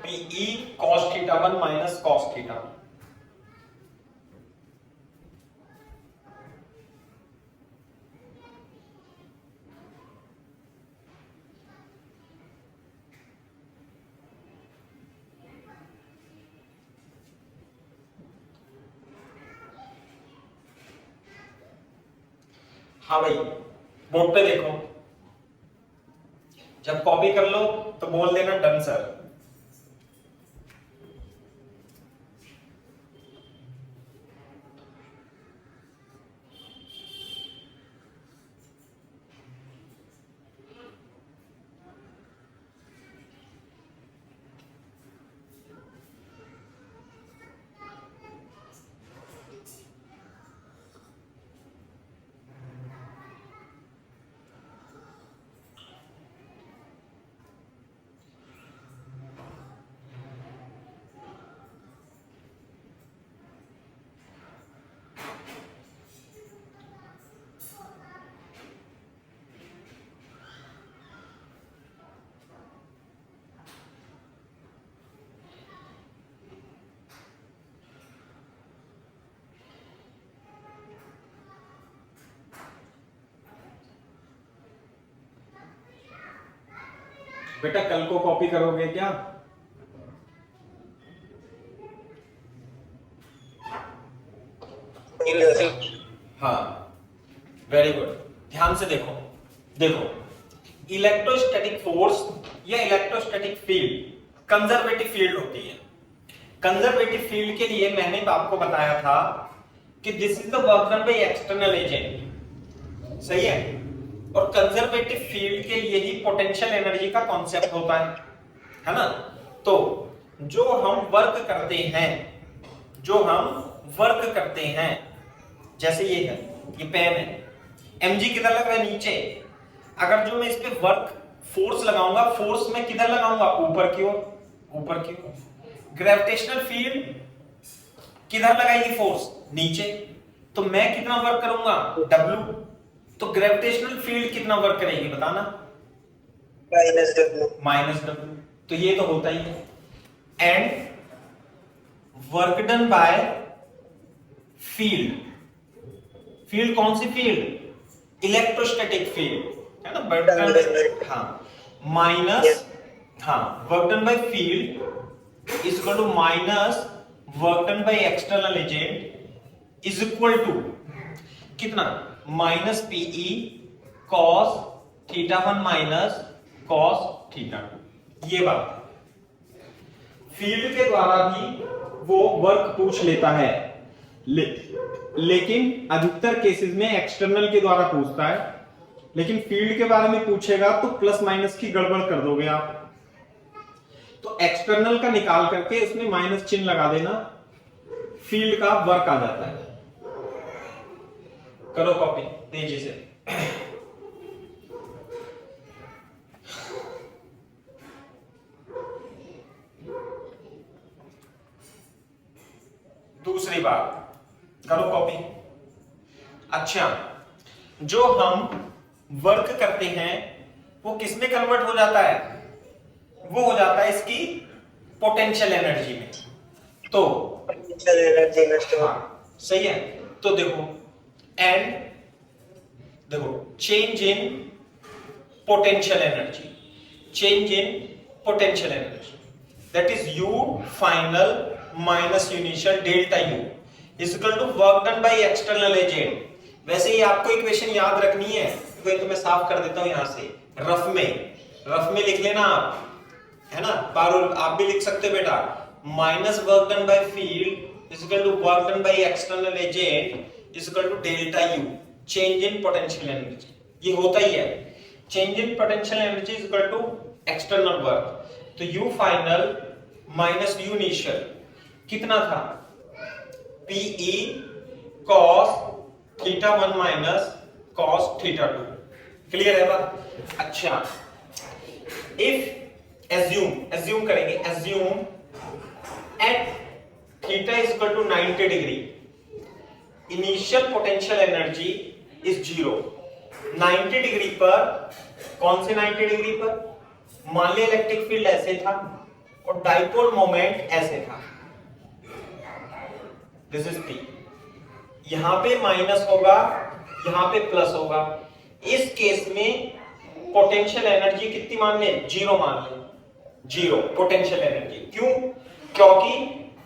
PE cos theta 1 minus cos theta. हाँ भाई, बोर्ड पे देखो, जब कॉपी कर लो तो बोल देना डन सर। बेटा कल को कॉपी करोगे क्या, हाँ वेरी गुड। ध्यान से देखो, देखो इलेक्ट्रोस्टैटिक फोर्स या इलेक्ट्रोस्टैटिक फील्ड कंजर्वेटिव फील्ड होती है। कंजर्वेटिव फील्ड के लिए मैंने आपको बताया था कि this is the work done by external agent, सही है। और कंजर्वेटिव फील्ड के लिए ही पोटेंशियल एनर्जी का कॉन्सेप्ट होता है ना। तो जो हम वर्क करते हैं, जो हम वर्क करते हैं, जैसे ये है, ये पेन है, mg किधर लग रहा है, नीचे। अगर जो मैं इस पे वर्क फोर्स लगाऊंगा, फोर्स में किधर लगाऊंगा, ऊपर की ओर, ऊपर की ओर। ग्रेविटेशनल फील्ड किधर लगाएगी फोर्स, नीचे। तो मैं कितना वर्क करूंगा, W। तो ग्रेविटेशनल फील्ड कितना वर्क करेगी बताना, माइनस W। तो ये तो होता ही है। And work done by field, field कौन सी फील्ड, इलेक्ट्रोस्टैटिक फील्ड है ना, वर्क डन, हाँ माइनस, हाँ work done by field is equal to minus work done by external agent is equal to कितना, minus PE cos theta 1 minus cos theta 2। ये बात field के द्वारा भी वो वर्क पूछ लेता है, लेकिन अधिकतर केसेस में एक्सटर्नल के द्वारा पूछता है। लेकिन फील्ड के बारे में पूछेगा तो प्लस माइनस की गड़बड़ कर दोगे आप। तो एक्सटर्नल का निकाल करके उसमें माइनस चिन्ह लगा देना, फील्ड का वर्क आ जाता है। करो कॉपी तेजी से। दूसरी बात करो कॉपी। अच्छा, जो हम वर्क करते हैं वो किस में कन्वर्ट हो जाता है? वो हो जाता है इसकी पोटेंशियल एनर्जी में। तो पोटेंशियल एनर्जी नष्ट हो। हाँ सही है। तो देखो एंड देखो change in potential energy, change in potential energy that is U final minus initial delta U is equal to work done by external agent. वैसे ही आपको इक्वेशन याद रखनी है, तो मैं साफ कर देता हूं यहां से। रफ में लिख लेना आप, है ना। पारुल आप भी लिख सकते हो बेटा, minus work done by field is equal to work done by external agent is equal to delta U, change in potential energy. ये होता ही है, change in potential energy is equal to external work. तो U final minus U initial कितना था? Pe cos theta 1 minus cos theta 2। Clear है बात? अच्छा, इफ एज्यूम करेंगे, assume at theta is equal to 90 degree, initial potential energy is 0। 90 degree पर, कौन से 90 डिग्री पर? मान लिया इलेक्ट्रिक फील्ड ऐसे था और डाइपोल मोमेंट ऐसे था। This is P। यहां पे माइनस होगा, यहां पे प्लस होगा। इस केस में पोटेंशियल एनर्जी कितनी मान ले? 0 मान ले, 0 पोटेंशियल एनर्जी। क्यों? क्योंकि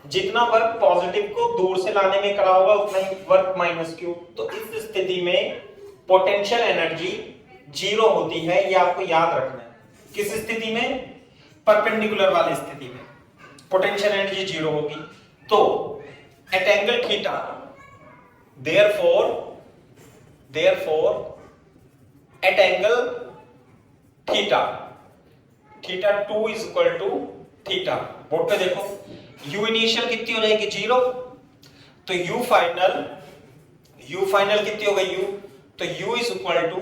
जितना वर्क पॉजिटिव को दूर से लाने में करा होगा उतना ही वर्क माइनस क्यू। तो इस स्थिति में पोटेंशियल एनर्जी 0 होती है, ये आपको याद रखना है। किस स्थिति में? परपेंडिकुलर वाली स्थिति में पोटेंशियल एनर्जी 0 होगी। तो at angle theta, therefore at angle theta, theta 2 is equal to theta। Board पे देखो, u इनिशियल कितनी हो जाएगी? 0। तो u फाइनल कितनी हो गई? u, तो u is equal to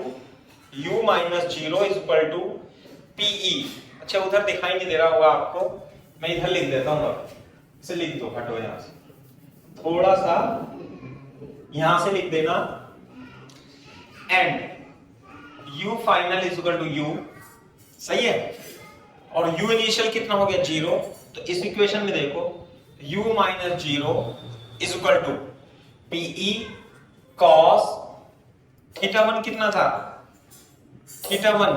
u minus 0 is equal to Pe। अच्छा, उधर दिखाई नहीं दे रहा होगा आपको, मैं इधर लिख देता हूं। इसे लिख दो, हटो यहां से, थोड़ा सा यहां से लिख देना। And u final is equal to u, सही है। और u इनिशियल कितना हो गया? 0। तो इस इक्वेशन में देखो, u minus 0 is equal to Pe cos theta 1 कितना था? Theta 1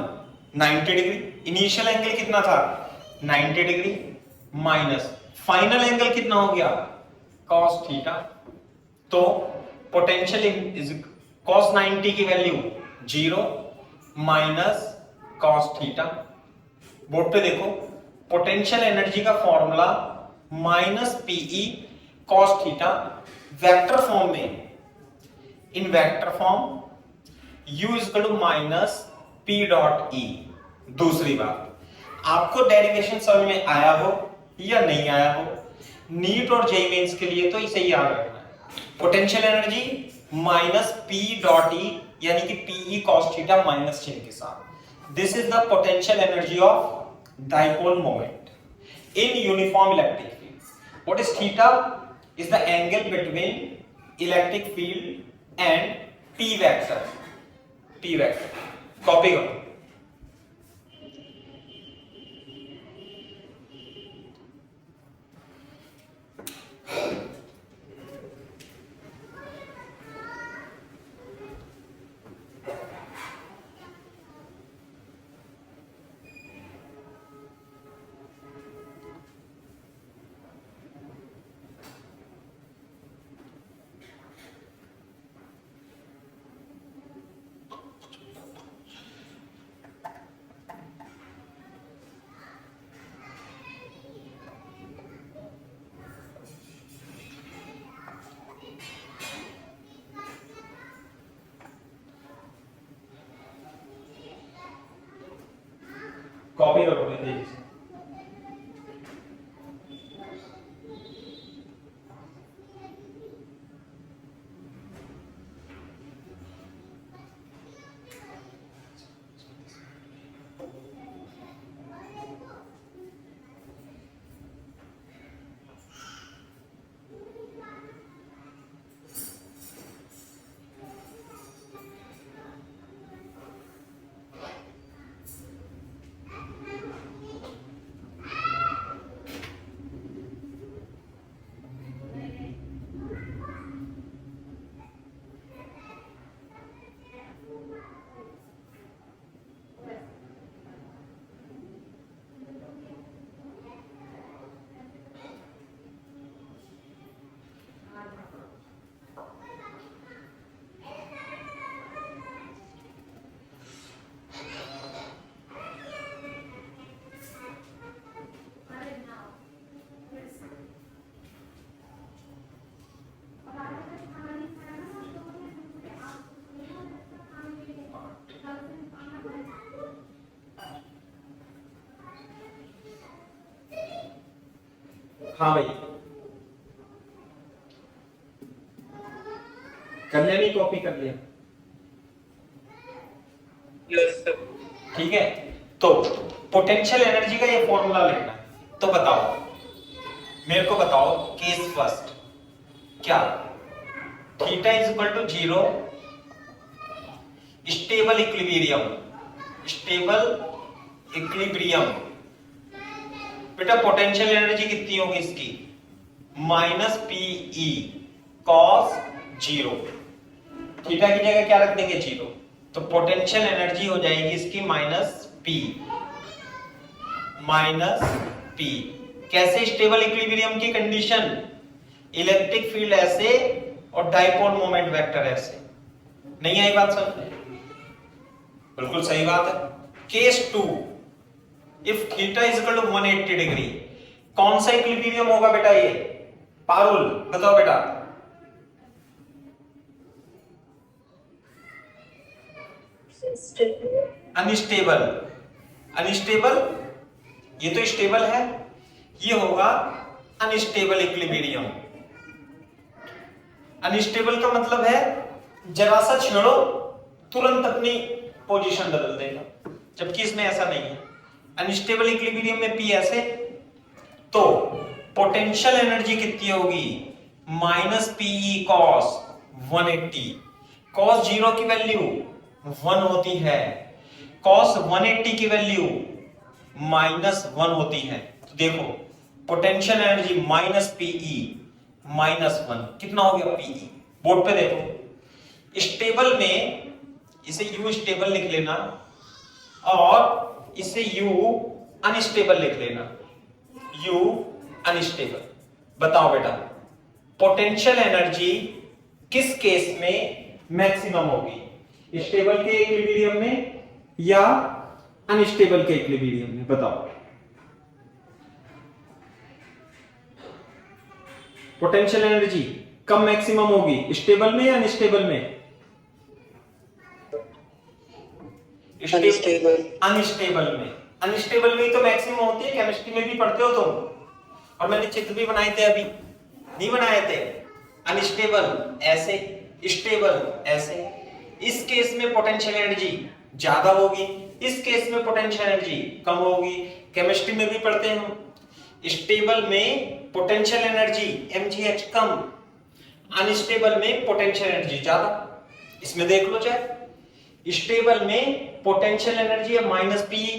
90 degree. इनिशियल एंगल कितना था? 90 डिग्री माइनस फाइनल एंगल कितना हो गया? cos theta. तो पोटेंशियल इज cos 90 की value 0 minus cos theta. Board पे देखो, पोटेंशियल एनर्जी का formula minus Pe cos theta, vector form में, in vector form u is equal to minus P dot E। दूसरी बात, आपको डेरिवेशन समझ में आया हो या नहीं आया हो, नीट और जेईई मेंस के लिए तो इसे याद रखना है। Potential energy minus P dot E, यानी कि Pe cos थीटा माइनस चिन्ह के साथ। This is the potential energy of dipole moment in uniform electric field. What is theta? Is the angle between electric field and P vector. P vector copy करो। Copy करो तेजी से। हाँ भाई, कर लिया, नहीं कॉपी कर लिया? Yes sir. ठीक है, तो पोटेंशियल एनर्जी का ये फॉर्मूला लिखना है। तो बताओ, मेरे को बताओ केस फर्स्ट, क्या theta is equal to 0, stable equilibrium, stable equilibrium, बेटा पोटेंशियल एनर्जी कितनी होगी इसकी? Minus PE cos 0। थीटा की जगह क्या रख देंगे? 0। तो पोटेंशियल एनर्जी हो जाएगी इसकी माइनस पी। कैसे? स्टेबल इक्विलिब्रियम की कंडीशन, इलेक्ट्रिक फील्ड ऐसे और डाइपोल मोमेंट वेक्टर ऐसे। नहीं आई बात समझ में? बिल्कुल सही बात है। Case 2, if theta is equal to 180 degree, कौन सा इक्विलिब्रियम होगा बेटा? ये पारुल बताओ बेटा। अनस्टेबल, अनस्टेबल, ये तो स्टेबल है, ये होगा अनस्टेबल इक्विलिब्रियम। अनस्टेबल का मतलब है जरा सा छेड़ो तुरंत अपनी पोजीशन बदल देगा, जबकि इसमें ऐसा नहीं है। अनस्टेबल इक्विलिब्रियम में पी ऐसे, तो पोटेंशियल एनर्जी कितनी होगी? Minus PE cos 180। कॉस 0 की वैल्यू 1 होती है, कॉस 180 की वैल्यू -1 होती है। तो देखो पोटेंशियल एनर्जी माइनस पीई -1, कितना हो गया पीई? बोर्ड पे देखो। स्टेबल में इसे यू स्टेबल लिख लेना और इसे यू अनस्टेबल लिख लेना, यू अनस्टेबल। बताओ बेटा पोटेंशियल एनर्जी किस केस में मैक्सिमम होगी? स्टेबल के इक्विलिब्रियम में या अनस्टेबल के इक्विलिब्रियम में? बताओ। पोटेंशियल एनर्जी कब मैक्सिमम होगी, स्टेबल में या अनस्टेबल में? अनस्टेबल में। अनस्टेबल में ही तो मैक्सिमम होती है, केमिस्ट्री में भी पढ़ते हो तुम, और मैंने चित्र भी बनाए थे, अभी नहीं बनाए थे? अनस्टेबल ऐसे, स्टेबल ऐसे। इस केस में पोटेंशियल एनर्जी ज्यादा होगी, इस केस में पोटेंशियल एनर्जी कम होगी। केमिस्ट्री में भी पढ़ते हैं हम। स्टेबल में पोटेंशियल एनर्जी mgh कम, अनस्टेबल में पोटेंशियल एनर्जी ज्यादा। इसमें देख लो चाहे। स्टेबल में पोटेंशियल एनर्जी है माइनस पीई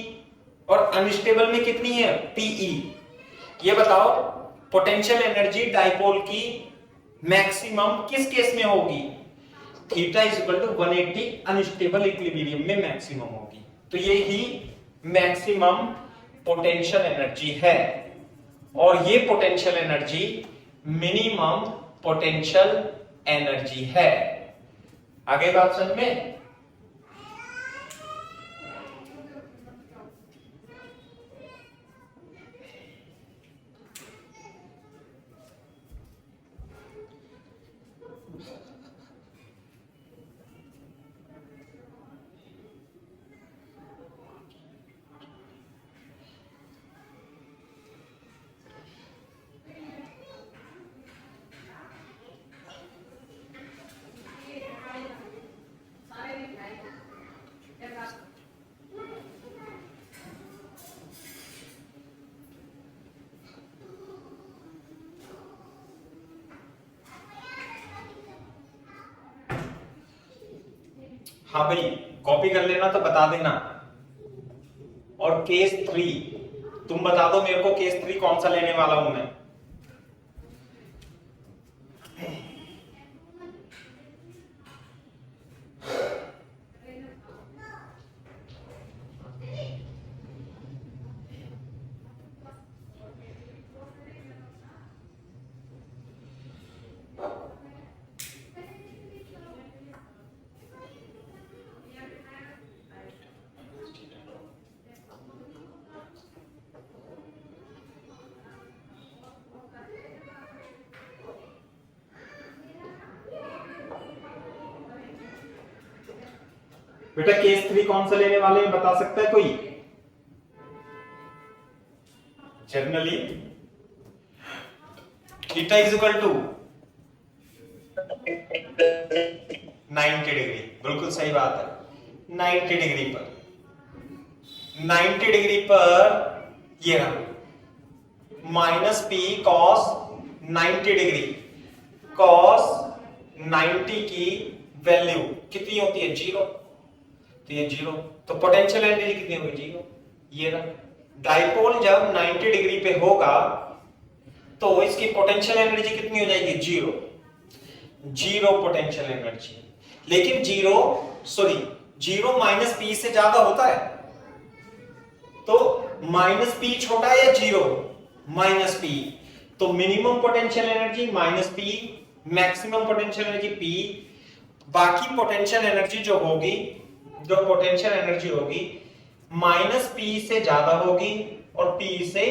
और अनस्टेबल में कितनी है? पीई। ये बताओ पोटेंशियल एनर्जी डाइपोल की मैक्सिमम किस केस में होगी? Theta is equal to 180 unstable equilibrium में मैक्सिमम होगी। तो ये ही मैक्सिमम पोटेंशियल एनर्जी है, और ये potential energy minimum potential energy है। आगे बात समझ में? हाँ भाई, कॉपी कर लेना तो बता देना। और केस 3 तुम बता दो मेरे को, केस 3 कौन सा लेने वाला हूं मैं? बेटा केस 3 कौन सा लेने वाले हैं, बता सकता है कोई? Generally theta is equal to 90 degree, बिल्कुल सही बात है। 90 डिग्री पर, 90 डिग्री पर ये रहा minus P cos 90 degree. Cos 90 की वैल्यू कितनी होती है? 0। तो ये 0, तो पोटेंशियल एनर्जी कितनी होगी? 0। ये रहा डाइपोल जब 90 डिग्री पे होगा तो इसकी पोटेंशियल एनर्जी कितनी हो जाएगी? 0। 0 पोटेंशियल एनर्जी। लेकिन 0 माइनस पी से ज्यादा होता है, तो माइनस पी छोटा है या 0? Minus P. तो minimum potential energy minus P, maximum potential energy P. बाकी पोटेंशियल एनर्जी जो पोटेंशियल एनर्जी होगी माइनस पी से ज्यादा होगी और पी से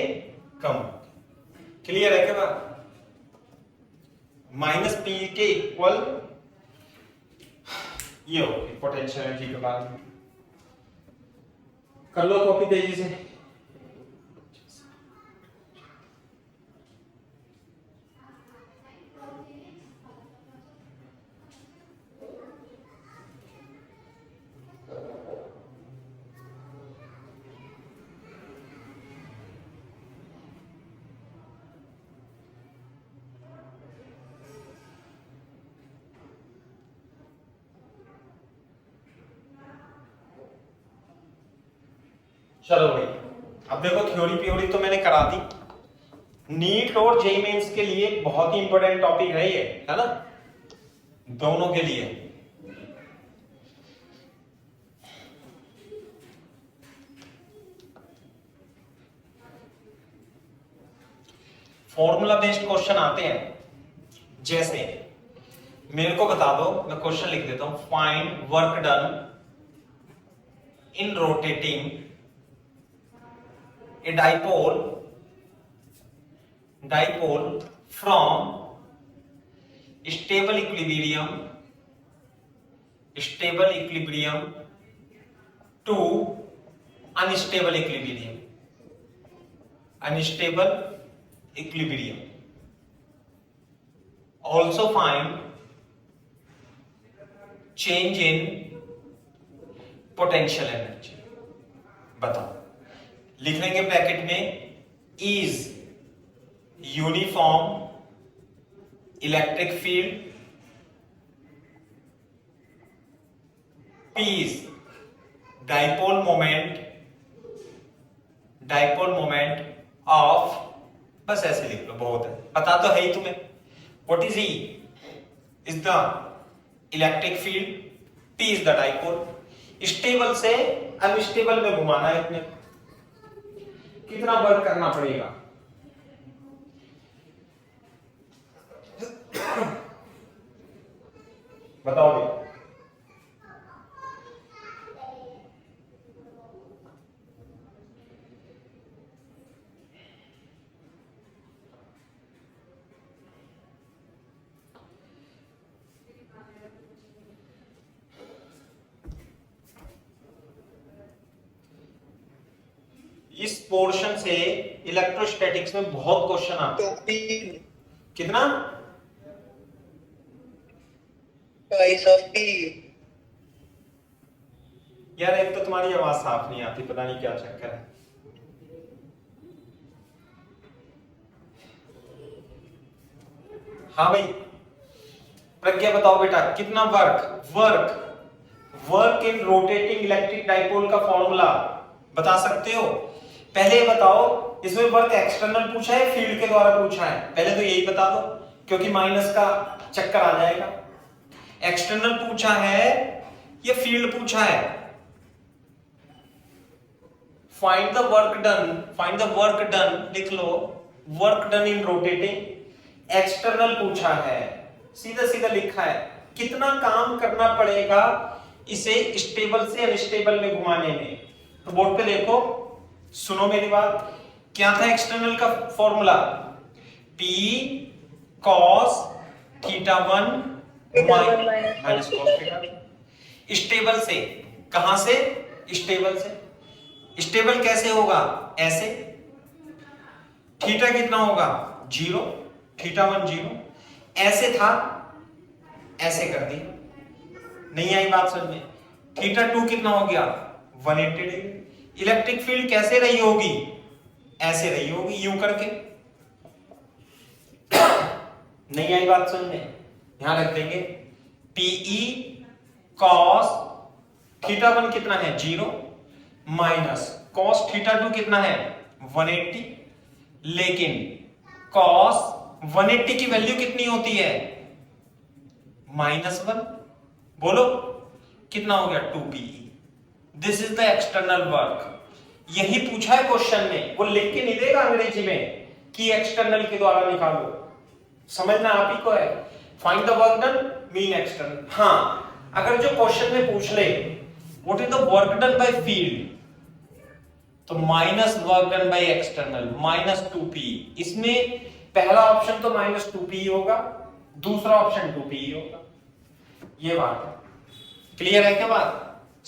कम होगी। क्लियर है क्या बात? माइनस पी के इक्वल ये होगी पोटेंशियल एनर्जी के बाद में। कर लो कॉपी तेजी से। चलो भाई, अब देखो थ्योरी तो मैंने करा दी। नीट और जेईई मेंस के लिए बहुत ही इंपॉर्टेंट टॉपिक है ये, है ना, दोनों के लिए। फॉर्मूला बेस्ड क्वेश्चन आते हैं। जैसे मेरे को बता दो, मैं क्वेश्चन लिख देता हूं, find work done in rotating a dipole from stable equilibrium to unstable equilibrium. Also find change in potential energy. बताओ, लिख लेंगे ब्रैकेट में, is uniform electric field, P is dipole moment of, बस ऐसे लिख लो, बहुत है, पता तो है ही तुम्हें। What is E? Is the electric field, P is the dipole. Stable से अनस्टेबल में घुमाना है इतने, कितना वर्क करना पड़ेगा? बताओ भी। इस पोर्शन से इलेक्ट्रोस्टैटिक्स में बहुत क्वेश्चन आते हैं। कितना? Twice of P. यार एक तो तुम्हारी आवाज साफ नहीं आती, पता नहीं क्या चक्कर है। हाँ भाई प्रज्ञा बताओ बेटा, कितना work in rotating electric dipole का फॉर्मूला बता सकते हो? पहले ये बताओ, इसमें वर्क एक्सटर्नल पूछा है फील्ड के द्वारा पूछा है? पहले तो यही बता दो, क्योंकि माइनस का चक्कर आ जाएगा। एक्सटर्नल पूछा है या फील्ड पूछा है? फाइंड द वर्क डन लिख लो, work done in rotating. External पूछा है, सीधा सीधा लिखा है, कितना काम करना पड़ेगा इसे स्टेबल से अनस्टेबल में घुमाने में। तो बोर्ड पे देखो, सुनो मेरी बात, क्या था एक्सटर्नल का formula? P cos theta 1 minus cos theta. Stable से, कहां से? स्टेबल से। स्टेबल कैसे होगा? ऐसे। थीटा कितना होगा? 0। θ1 0, ऐसे था ऐसे कर दी, नहीं आई बात समझ में। θ2 कितना हो गया 180 डिग्री। इलेक्ट्रिक फील्ड कैसे रही होगी, ऐसे रही होगी यूं करके, नहीं आई बात समझ में। यहां रख देंगे PE cos θ1 कितना है 0 माइनस cos θ2 कितना है 180, लेकिन cos 180 की वैल्यू कितनी होती है -1, बोलो कितना हो गया 2PE। This is the external work. यही पूछा है क्वेश्चन में, वो लिख के नहीं देगा अंग्रेजी में कि एक्सटर्नल के द्वारा निकालो, समझना आप ही को है। Find the work done mean external. हाँ, अगर जो क्वेश्चन में पूछ ले what is the work done by field, तो minus work done by external -2PE। इसमें पहला ऑप्शन तो -2PE होगा, दूसरा ऑप्शन 2PE होगा। ये बात है, क्लियर है क्या बात।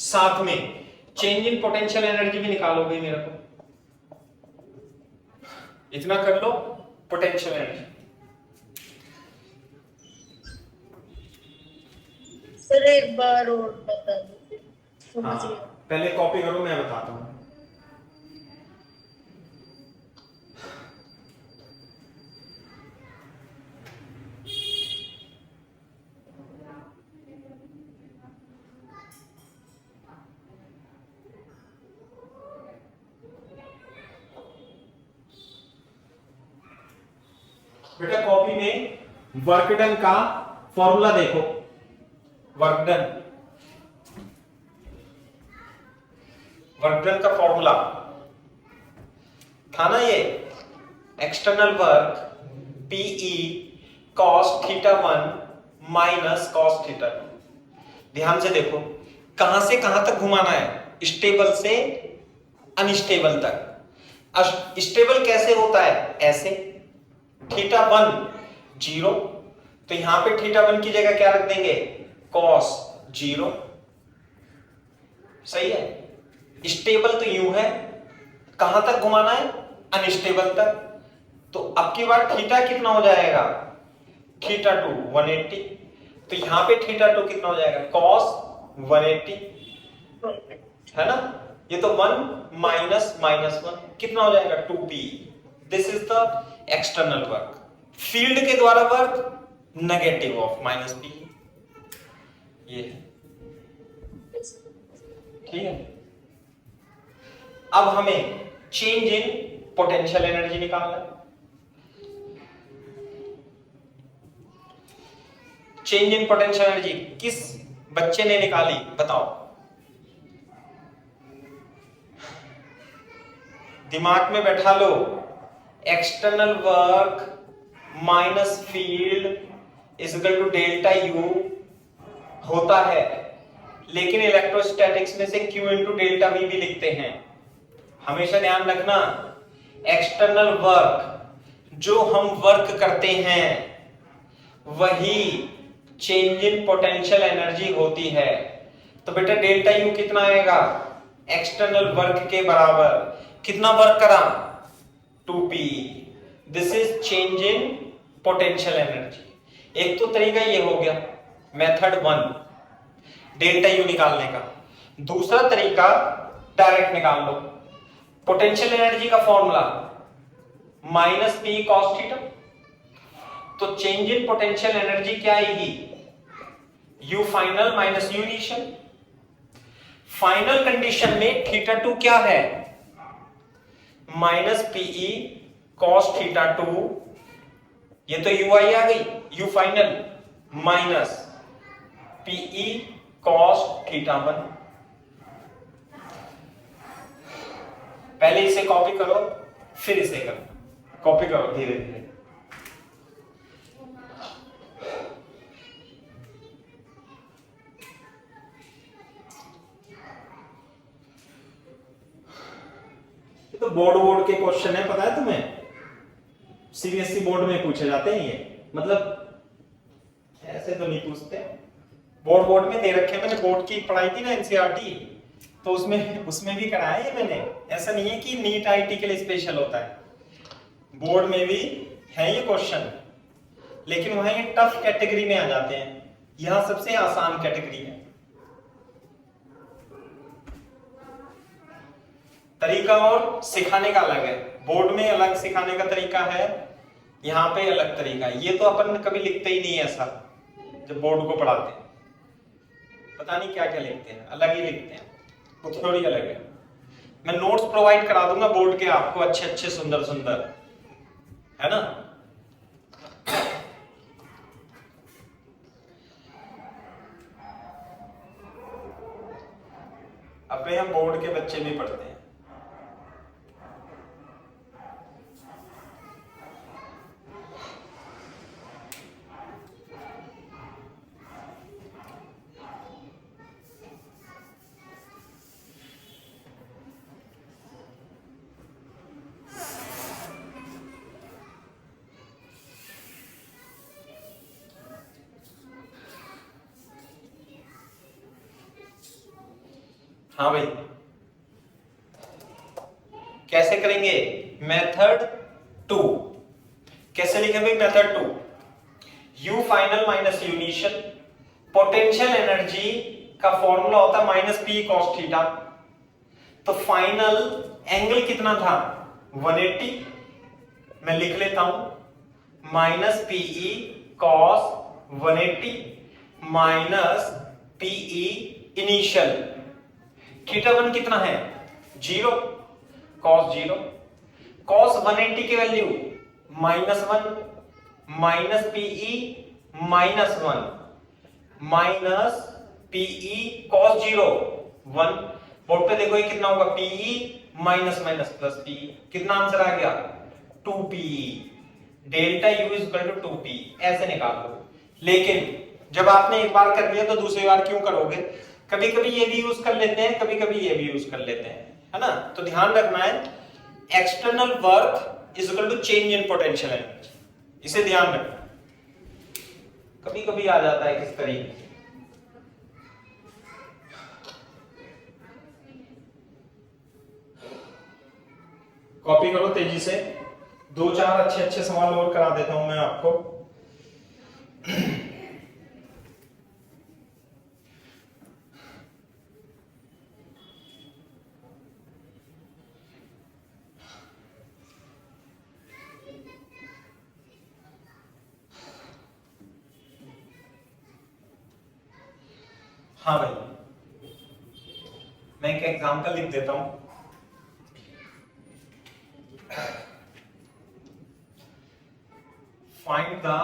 साथ में चेंज इन पोटेंशियल एनर्जी भी निकालोगे मेरे को, इतना कर लो पोटेंशियल एनर्जी। सर एक बार और बता दो। हाँ, पहले कॉपी करो, मैं बताता हूं। बेटा कॉपी में वर्क डन का फॉर्मूला देखो, वर्क डन का फॉर्मूला था ना ये, external work PE cos θ1 minus cos θ2। ध्यान से देखो कहां से कहां तक घुमाना है, स्टेबल से अनस्टेबल तक। स्टेबल कैसे होता है, ऐसे θ1 0, तो यहां पे θ1 की जगह क्या रख देंगे cos 0, सही है। स्टेबल तो यूं है, कहां तक घुमाना है अनस्टेबल तक, तो अब की बार थीटा कितना हो जाएगा θ2 180, तो यहां पे θ2 कितना हो जाएगा cos 180, है ना। ये तो 1 माइनस -1 कितना हो जाएगा 2PE। This is the external work. Field के द्वारा वर्क नेगेटिव ऑफ -PE, ये है, ठीक है। अब हमें चेंज इन पोटेंशियल एनर्जी निकालना है। चेंज इन पोटेंशियल एनर्जी किस बच्चे ने निकाली बताओ, दिमाग में बैठा लो। External work minus field is equal to delta U होता है, लेकिन इलेक्ट्रोस्टैटिक्स में से Q इंटू डेल्टा V भी लिखते हैं। हमेशा ध्यान रखना, एक्सटर्नल वर्क जो हम वर्क करते हैं वही चेंज इन पोटेंशियल एनर्जी होती है। तो बेटा डेल्टा U कितना आएगा, एक्सटर्नल वर्क के बराबर, कितना वर्क करा 2PE। This is change in potential energy. एक तो तरीका ये हो गया मेथड 1 डेल्टा U निकालने का। दूसरा तरीका डायरेक्ट निकाल लो, पोटेंशियल एनर्जी का फॉर्मूला -PE cos थीटा, तो चेंज इन पोटेंशियल एनर्जी क्या आएगी U final minus U initial. Final condition में θ2 क्या है -PE cos θ2, ये तो UI आ गई U final minus PE cos θ1। पहले इसे कॉपी करो फिर इसे करो, कॉपी करो धीरे धीरे। तो बोर्ड के क्वेश्चन है, पता है तुम्हें, सीबीएसई बोर्ड में पूछे जाते हैं ये, मतलब ऐसे तो नहीं पूछते, बोर्ड में दे रखे। मैंने बोर्ड की पढ़ाई थी ना एनसीईआरटी, तो उसमें भी कराया है मैंने। ऐसा नहीं है कि नीट आईटी के लिए स्पेशल होता है, बोर्ड में भी है ये क्वेश्चन, लेकिन वहां ये टफ कैटेगरी में आ जाते हैं, यहां सबसे आसान कैटेगरी है। तरीका और सिखाने का अलग है, बोर्ड में अलग सिखाने का तरीका है, यहाँ पे अलग तरीका है। ये तो अपन कभी लिखते ही नहीं है ऐसा, जब बोर्ड को पढ़ाते हैं पता नहीं क्या क्या लिखते हैं, अलग ही लिखते हैं, वो थोड़ी अलग है। मैं नोट्स प्रोवाइड करा दूंगा बोर्ड के आपको, अच्छे अच्छे सुंदर सुंदर, है ना। अपने हम बोर्ड के बच्चे भी पढ़ते हैं। हाँ भाई, कैसे करेंगे? मेथड 2 कैसे लिखेंगे? Method 2, U final minus U initial. Potential energy का फॉर्मूला होता है माइनस पी कॉस थीटा। तो फाइनल एंगल कितना था? 180। मैं लिख लेता हूं minus PE cos 180 minus P E initial. Theta 1 कितना है? 0, कॉस 0। कॉस 180 की value -1 minus P E -1 minus PE cos 0 1। Board पे देखो ये कितना होगा? P E minus minus plus P E. कितना आंसर आ गया? 2 P E. Delta U is equal to 2 P, ऐसे निकाल लो। लेकिन जब आपने एक बार कर लिया तो दूसरी बार क्यों करोगे? कभी कभी ये भी यूज कर लेते हैं, कभी कभी ये भी यूज कर लेते हैं, है ना। तो ध्यान रखना है, external work is equal to change in potential energy, इसे ध्यान रखना। कभी कभी आ जाता है किस तरीके से। कॉपी करो तेजी से, 2-4 अच्छे अच्छे सवाल और करा देता हूं मैं आपको। हाँ भाई, मैं एक एग्जांपल लिख देता हूं। Find the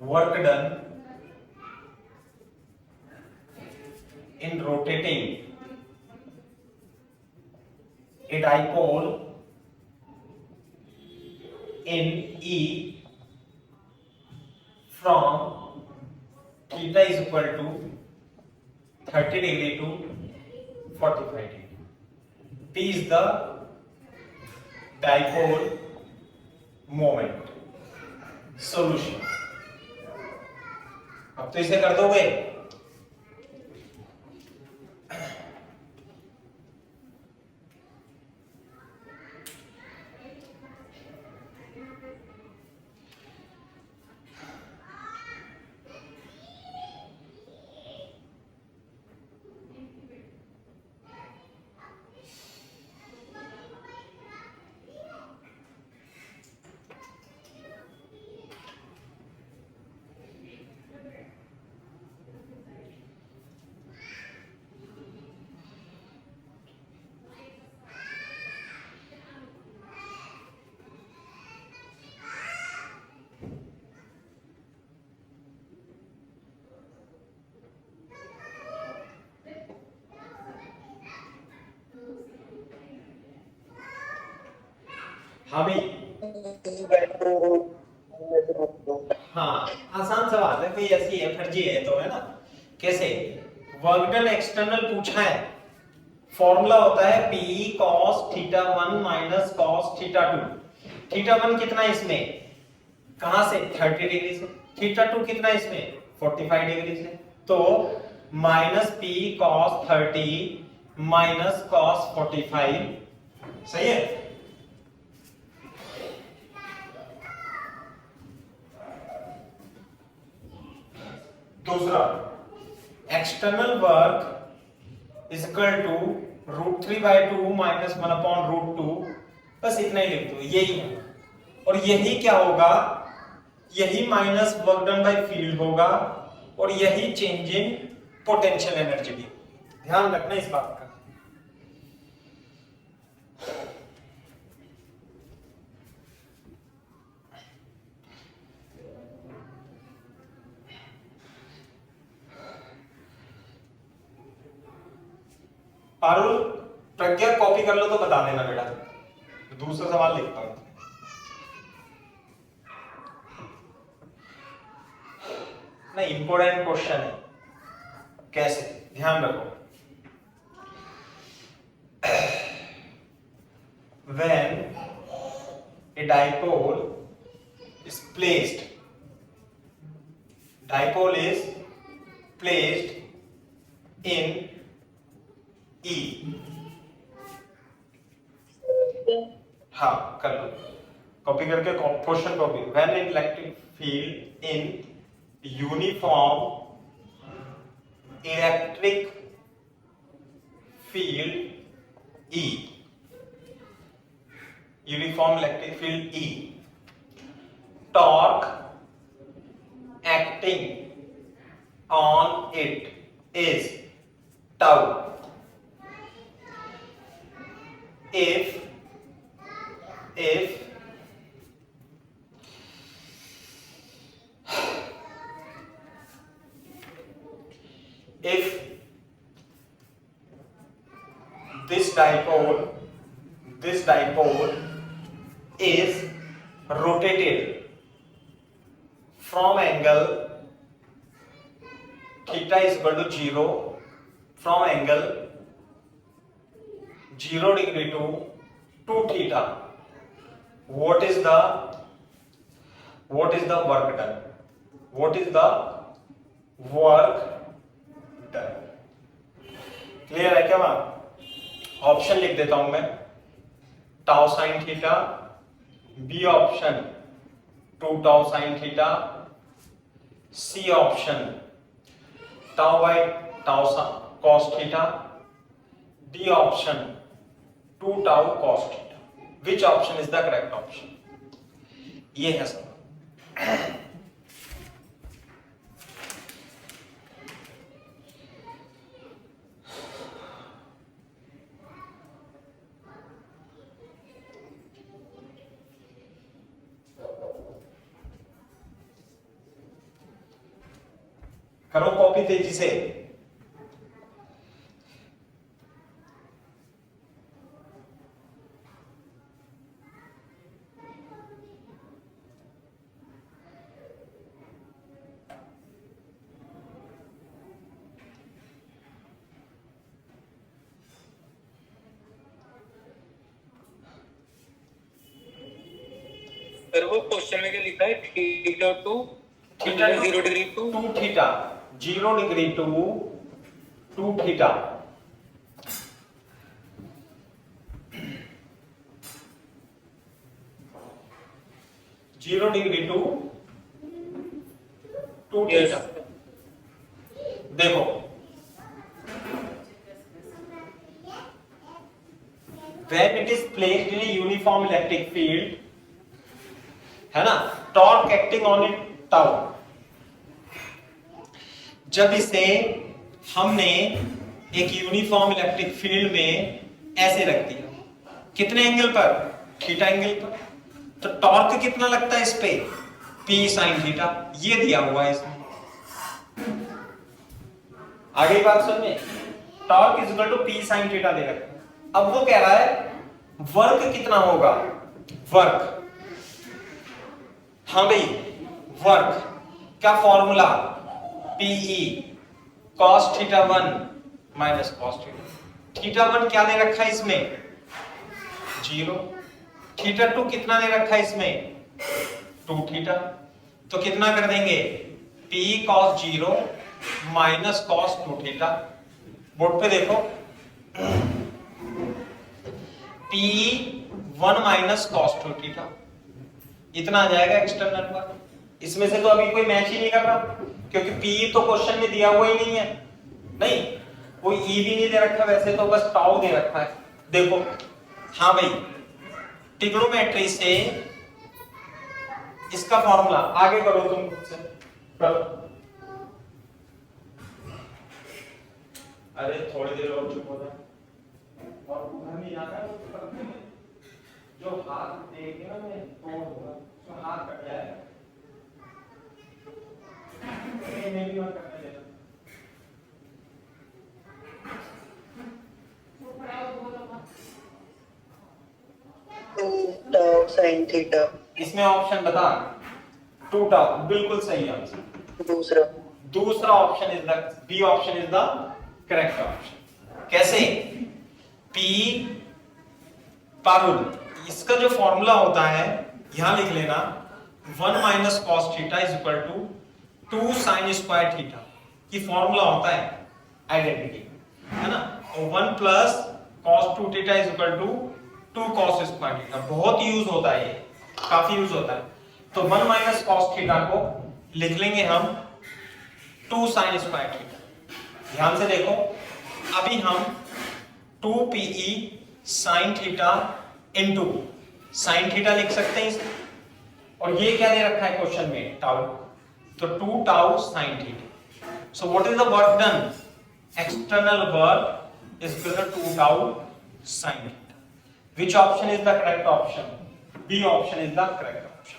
work done in rotating a dipole in E from theta is equal to 30 degree to 45 degree. P is the dipole moment. Solution. अब तो इसे कर दोगे। हाँ भाई, हाँ आसान सवाल है, कोई ऐसी है फर्जी है तो, है ना। कैसे? वर्क डन एक्सटर्नल पूछा है, फॉर्मूला होता है P cos theta 1 minus cos theta 2। Theta 1 कितना है इसमें? कहां से? 30 डिग्री से। थीटा 2 कितना है इसमें? 45 डिग्री से। तो minus P cos 30 minus cos 45, सही है। दूसरा external work is equal to √3/2 minus 1/√2, बस इतना ही लिख दो, यही है। और यही क्या होगा, यही minus work done by field होगा और यही चेंज इन पोटेंशियल एनर्जी भी। ध्यान रखना इस बात का। पारुल, प्रज्ञा कॉपी कर लो तो बता देना बेटा, दूसरा सवाल लिखता हूं। नहीं, इंपॉर्टेंट क्वेश्चन है, कैसे, ध्यान रखो। When a dipole is placed in E, हाँ कर लो, कॉपी करके question copy. When an electric field in uniform electric field E, uniform electric field E, torque acting on it is tau if this dipole is rotated from angle theta is equal to 0, from angle 0 degree to 2 theta, what is the work done? What is the work done? Clear है क्या बात? Option लिख देता हूं मैं, tau sine theta, B option 2 tau sine theta, C option tau by tau cos theta, D option 2 tau cos theta. Which option is the correct option? ये है सवाल। करो कॉपी तेजी से। सर वो क्वेश्चन में क्या लिखा है, theta to theta 0 degree to 2 theta, 0 degree to 2 theta. Zero degree to 2 theta. देखो when it is placed in a uniform electric field, है ना, torque acting on it tau. जब इसे हमने एक यूनिफॉर्म इलेक्ट्रिक फील्ड में ऐसे रख दिया, कितने एंगल पर? थीटा एंगल पर, तो टॉर्क कितना लगता है इस पे? P sine theta. ये दिया हुआ है इसमें। आगे बात समझ में, torque is equal to P sine theta दे रखा है। अब वो कह रहा है वर्क कितना होगा? वर्क, हाँ भाई, वर्क का formula PE cos theta 1 minus cos theta. Theta 1 क्या दे रखा है इसमें? 0। थीटा 2 कितना दे रखा है इसमें? 2 थीटा। तो कितना कर देंगे? P cos 0 minus cos 2 theta. Board पे देखो, P 1 माइनस cos 2 थीटा, इतना आ जाएगा एक्सटर्नल पर। इसमें से तो अभी कोई मैच ही नहीं कर रहा, क्योंकि पी तो क्वेश्चन में दिया हुआ ही नहीं है, नहीं कोई ई भी नहीं दे रखा, वैसे तो बस टाउ दे रखा है। देखो हाँ भाई, ट्रिग्नोमेट्री से इसका फॉर्मूला आगे करो, तुम खुद से करो। अरे थोड़ी देर और चुप हो जाए और घर में जाना है, जो हाथ देखे ना मैं तोड़ दूंगा, तो हाथ कट जाएगा। मैं भी मत करने देना। Tau sine theta. इसमें ऑप्शन बता, 2 टाउ बिल्कुल सही आंसर। दूसरा option is the B option is the correct option. कैसे? पी पारुल, इसका जो फॉर्मूला होता है यहां लिख लेना, 1 minus cos theta is equal to 2 sine square theta, की फॉर्मूला होता है आइडेंटिटी, है ना। और 1 plus cos 2 theta is equal to 2 cos square theta, बहुत यूज होता है ये, काफी यूज होता है। तो 1 माइनस कॉस थीटा को लिख लेंगे हम 2 साइन स्क्वायर थीटा। ध्यान से देखो, अभी हम 2 P E sine theta into sine theta लिख सकते हैं इसे, और ये क्या दे रखा है क्वेश्चन में, टाउ, तो 2 tau sine theta. So what is the work done? External work is equal to 2 tau sine theta. Which option is the correct option? B option is the correct option.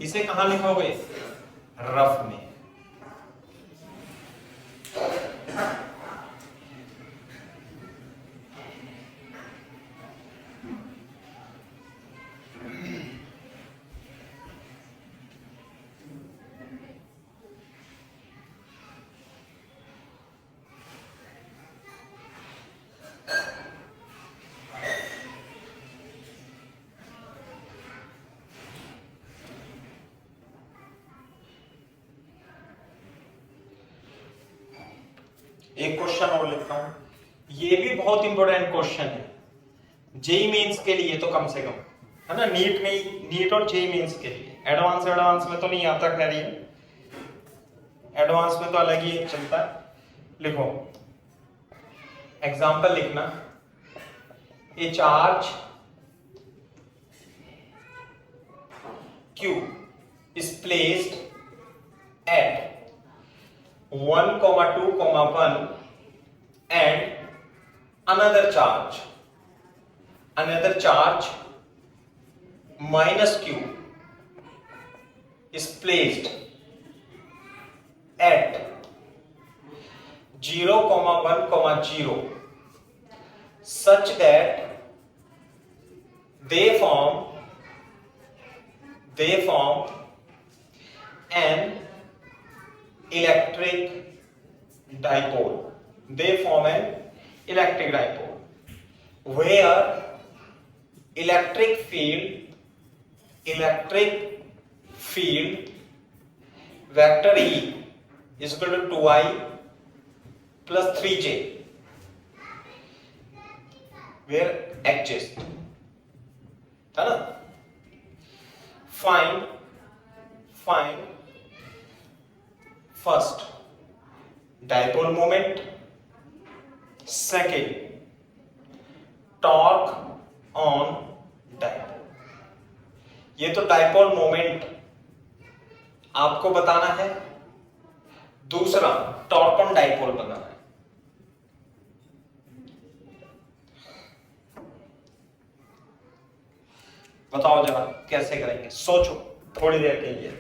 इसे कहां लिखोगे? Rough में। एक question और लिखता हूं, ये भी बहुत इंपॉर्टेंट क्वेश्चन है जेई मेंस के लिए, तो कम से कम, है ना। नीट में, नीट और जेई मेंस के लिए, एडवांस में तो नहीं आता, खैर ये एडवांस में तो अलग ही चलता है। लिखो एग्जांपल लिखना, ए charge Q is placed at 1, 2, 1 and another charge minus Q is placed at 0, 1, 0 such that they form an electric dipole. They form an electric dipole where electric field vector E is equal to 2I plus 3J, where exists, है ना। Find first dipole moment, second torque on dipole। ये तो dipole moment आपको बताना है, दूसरा torque on dipole बताना है। बताओ जरा कैसे करेंगे, सोचो थोड़ी देर के लिए।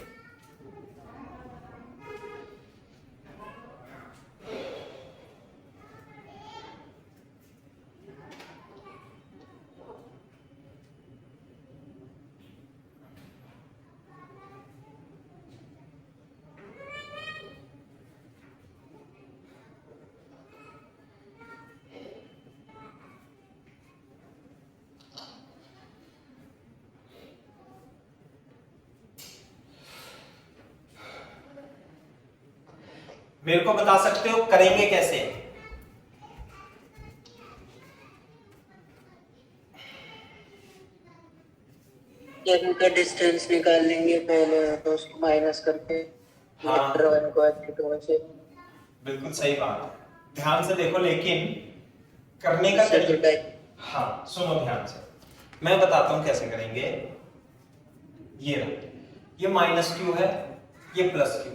मेरे को बता सकते हो करेंगे कैसे? जब उनका डिस्टेंस निकाल लेंगे पहले, तो उसको माइनस करके हाँ वेक्टर 1 को वेक्टर 2 में से बिल्कुल सही बात, ध्यान से देखो लेकिन करने का तरीका। हाँ सुनो ध्यान से, मैं बताता हूं कैसे करेंगे। ये रहा, ये माइनस क्यू है, ये प्लस क्यू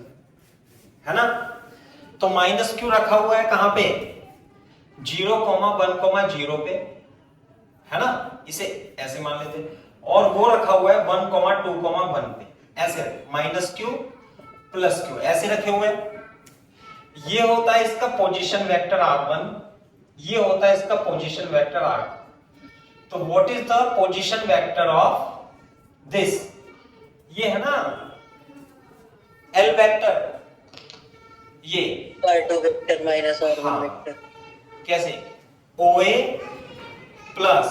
है ना, तो माइनस क्यू रखा हुआ है कहां पे, 0,1,0 पे, है ना, इसे ऐसे मान लेते हैं, और वो रखा हुआ है 1,2,1 पे, ऐसे माइनस क्यू प्लस क्यू ऐसे रखे हुए हैं। ये होता है इसका पोजीशन वेक्टर r1, ये होता है इसका पोजीशन वेक्टर r2। तो what is the position vector of this, ये है ना L वेक्टर, ये r2 वेक्टर माइनस r1 हाँ। वेक्टर। कैसे, OA plus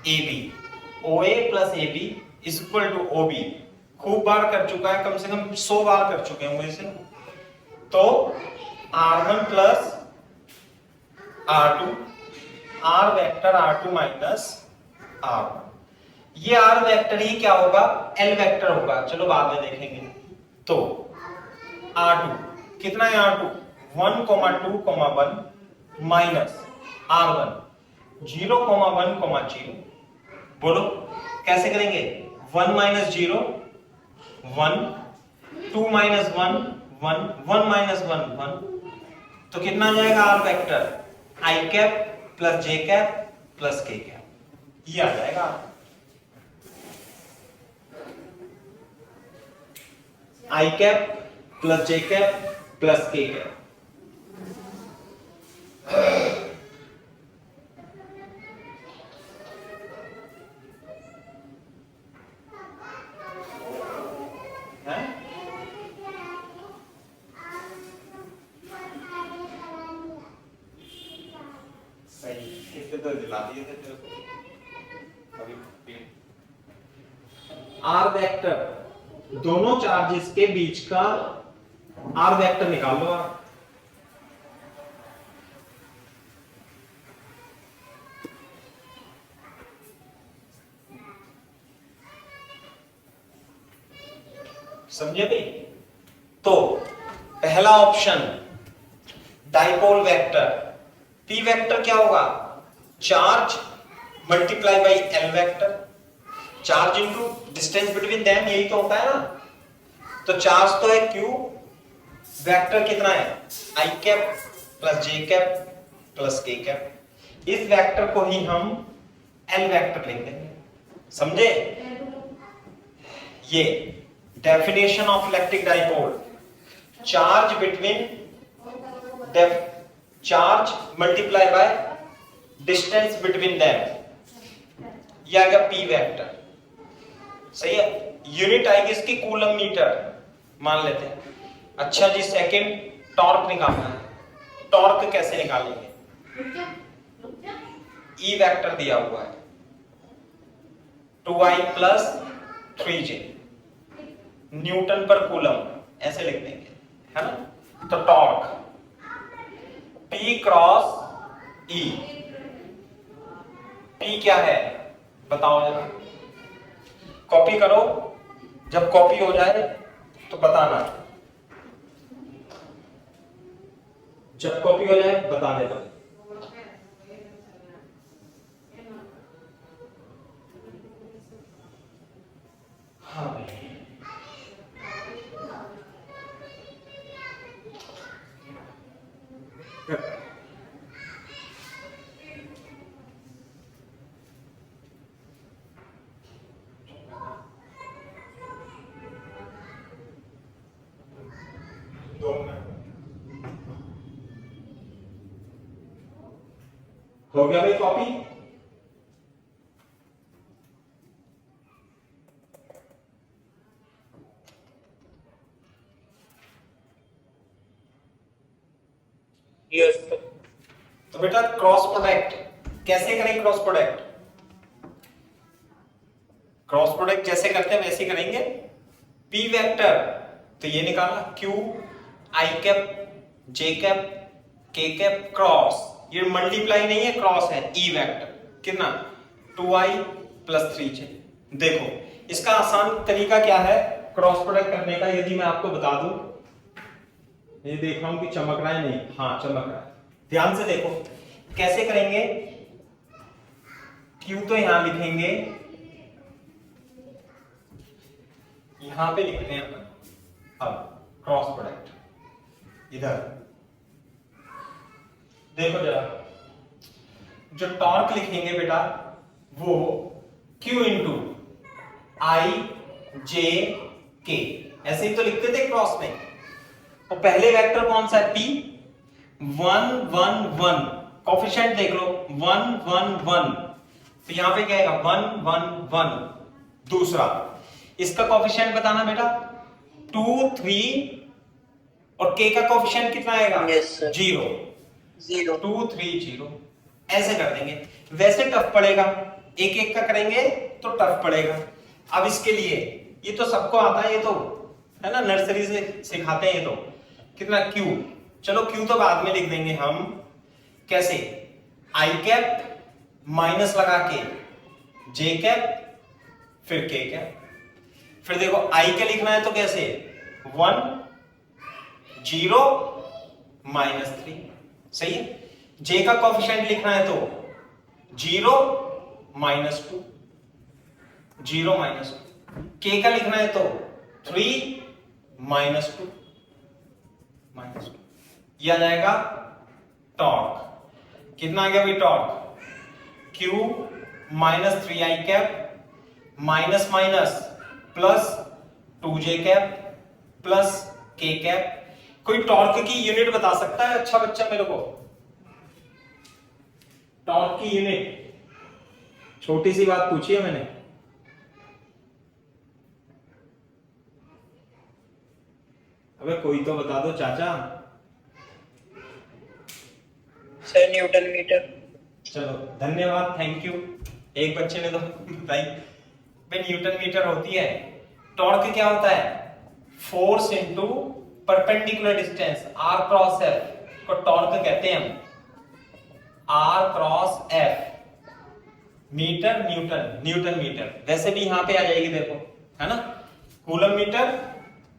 AB, OA plus AB is equal to OB, खूब बार कर चुका है, कम से कम 100 बार कर चुके हैं इसे। तो R1 plus R2, R vector R2 minus R1, ये R वेक्टर ही क्या होगा, L वेक्टर होगा, चलो बाद में देखेंगे। तो R2 कितना है, R2 1,2,1 माइनस R1 0,1,0, बोलो कैसे करेंगे, 1 माइनस 0 1, 2 माइनस 1 1, 1 माइनस 1 1, तो कितना आ जाएगा R vector, I cap plus J cap plus K cap, ये आ जाएगा I cap plus J cap plus K cap. R vector, दोनों चार्जेस के बीच का आर वेक्टर निकाल लो आप। समझे भाई, तो पहला option dipole vector, P vector क्या होगा, charge multiply by L vector, charge into distance between them, यही तो होता है ना। तो चार्ज तो है क्यू, वेक्टर कितना है, आई कैप प्लस जे कैप प्लस के कैप, इस वेक्टर को ही हम एल वेक्टर लिख देंगे, समझे। ये definition of electric dipole, charge between charge multiply by distance between them, ये आएगा पी वेक्टर, सही है। यूनिट आएगी इसकी कूलम मीटर मान लेते हैं। अच्छा जी, सेकंड टॉर्क निकालना है, टॉर्क कैसे निकालेंगे, ई वेक्टर दिया हुआ है 2i plus 3j Newton per coulomb, ऐसे लिख देंगे, है ना। तो torque P cross E, P क्या है बताओ जरा, कॉपी करो, जब कॉपी हो जाए तो बताना, जब कॉपी हो जाए बता देना। हाँ भाई, हो गया भाई कॉपी। यस तो बेटा क्रॉस प्रोडक्ट कैसे करेंगे, क्रॉस प्रोडक्ट, क्रॉस प्रोडक्ट जैसे करते हैं वैसे करेंगे। पी वेक्टर तो ये निकाला, Q I cap J cap के कैप क्रॉस, ये मल्टीप्लाई नहीं है क्रॉस है, ई वेक्टर कितना 2i प्लस 3j। देखो इसका आसान तरीका क्या है क्रॉस प्रोडक्ट करने का, यदि मैं आपको बता दूं, ये देख रहा हूं कि चमक रहा है, नहीं, हाँ चमक रहा है। ध्यान से देखो कैसे करेंगे। क्यू तो यहां लिखेंगे, यहां पे लिखते हैं अपन अब क्रॉस प्रोडक्ट। इधर देखो जरा, जो टॉर्क लिखेंगे बेटा वो Q इंटू आई जे के, ऐसे ही तो लिखते थे क्रॉस में। तो पहले वेक्टर कौन सा है, P 1 1 1, कोफिशिएंट देख लो 1 1 1, तो यहां पे क्या आएगा 1 1 1। दूसरा इसका कोफिशिएंट बताना बेटा 2 3, और k का कोफिशिएंट कितना आएगा, 0 0 2 3 0। ऐसे कर देंगे, वैसे टफ पड़ेगा, एक एक का करेंगे तो टफ पड़ेगा। अब इसके लिए ये तो सबको आता है, ये तो है ना, नर्सरी से सिखाते हैं ये तो। कितना Q, चलो Q तो बाद में लिख देंगे हम। कैसे, आई कैप माइनस लगा के जे कैप फिर के कैप। फिर देखो आई के लिखना है तो कैसे 1 0 -3, सही है। जे का कोफिशिएंट लिखना है तो 0 -2, 0 -2। के का लिखना है तो 3 -2, -2। यह आ जाएगा टॉर्क। कितना आ गया भाई torque, Q -3 I cap minus minus plus 2j cap plus k cap. कोई टॉर्क की यूनिट बता सकता है अच्छा बच्चा मेरे को, टॉर्क की यूनिट? छोटी सी बात पूछी है मैंने। अबे कोई तो बता दो चाचा। Sir newton metre. चलो धन्यवाद, थैंक यू, एक बच्चे ने तो बताई। भाई न्यूटन मीटर होती है। टॉर्क क्या होता है, force into perpendicular distance, r cross f को टॉर्क कहते हैं हम, r cross f। Metre newton, newton metre. वैसे भी यहां पे आ जाएगी देखो, है ना, कूलम मीटर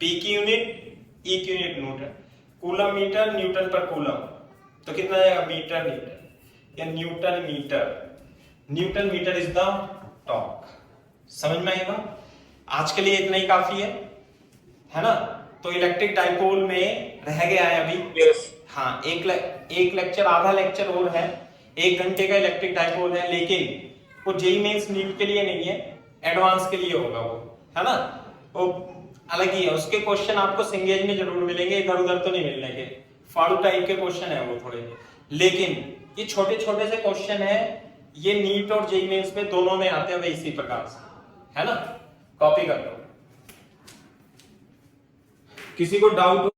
p की यूनिट, e की unit newton. Coulomb metre newton per coulomb, तो कितना आएगा मीटर न्यूटन या newton metre. Newton metre is the torque. समझ में आएगा? आज के लिए इतना ही काफी है ना। तो इलेक्ट्रिक डाइपोल में रह गया है अभी, हाँ एक लेक्चर, आधा लेक्चर और है, 1 घंटे का इलेक्ट्रिक डाइपोल है, लेकिन वो जेईई मेंस नीट के लिए नहीं है, एडवांस के लिए होगा वो, है ना। वो अलग ही है, उसके क्वेश्चन आपको सिंगेज में जरूर मिलेंगे, इधर उधर तो नहीं मिलने के, फाड़ू टाइप के क्वेश्चन है वो थोड़े, लेकिन ये छोटे छोटे से क्वेश्चन है, ये नीट और जेईई मेंस में दोनों में आते हैं इसी प्रकार से, है ना। कॉपी कर लो। किसी को डाउट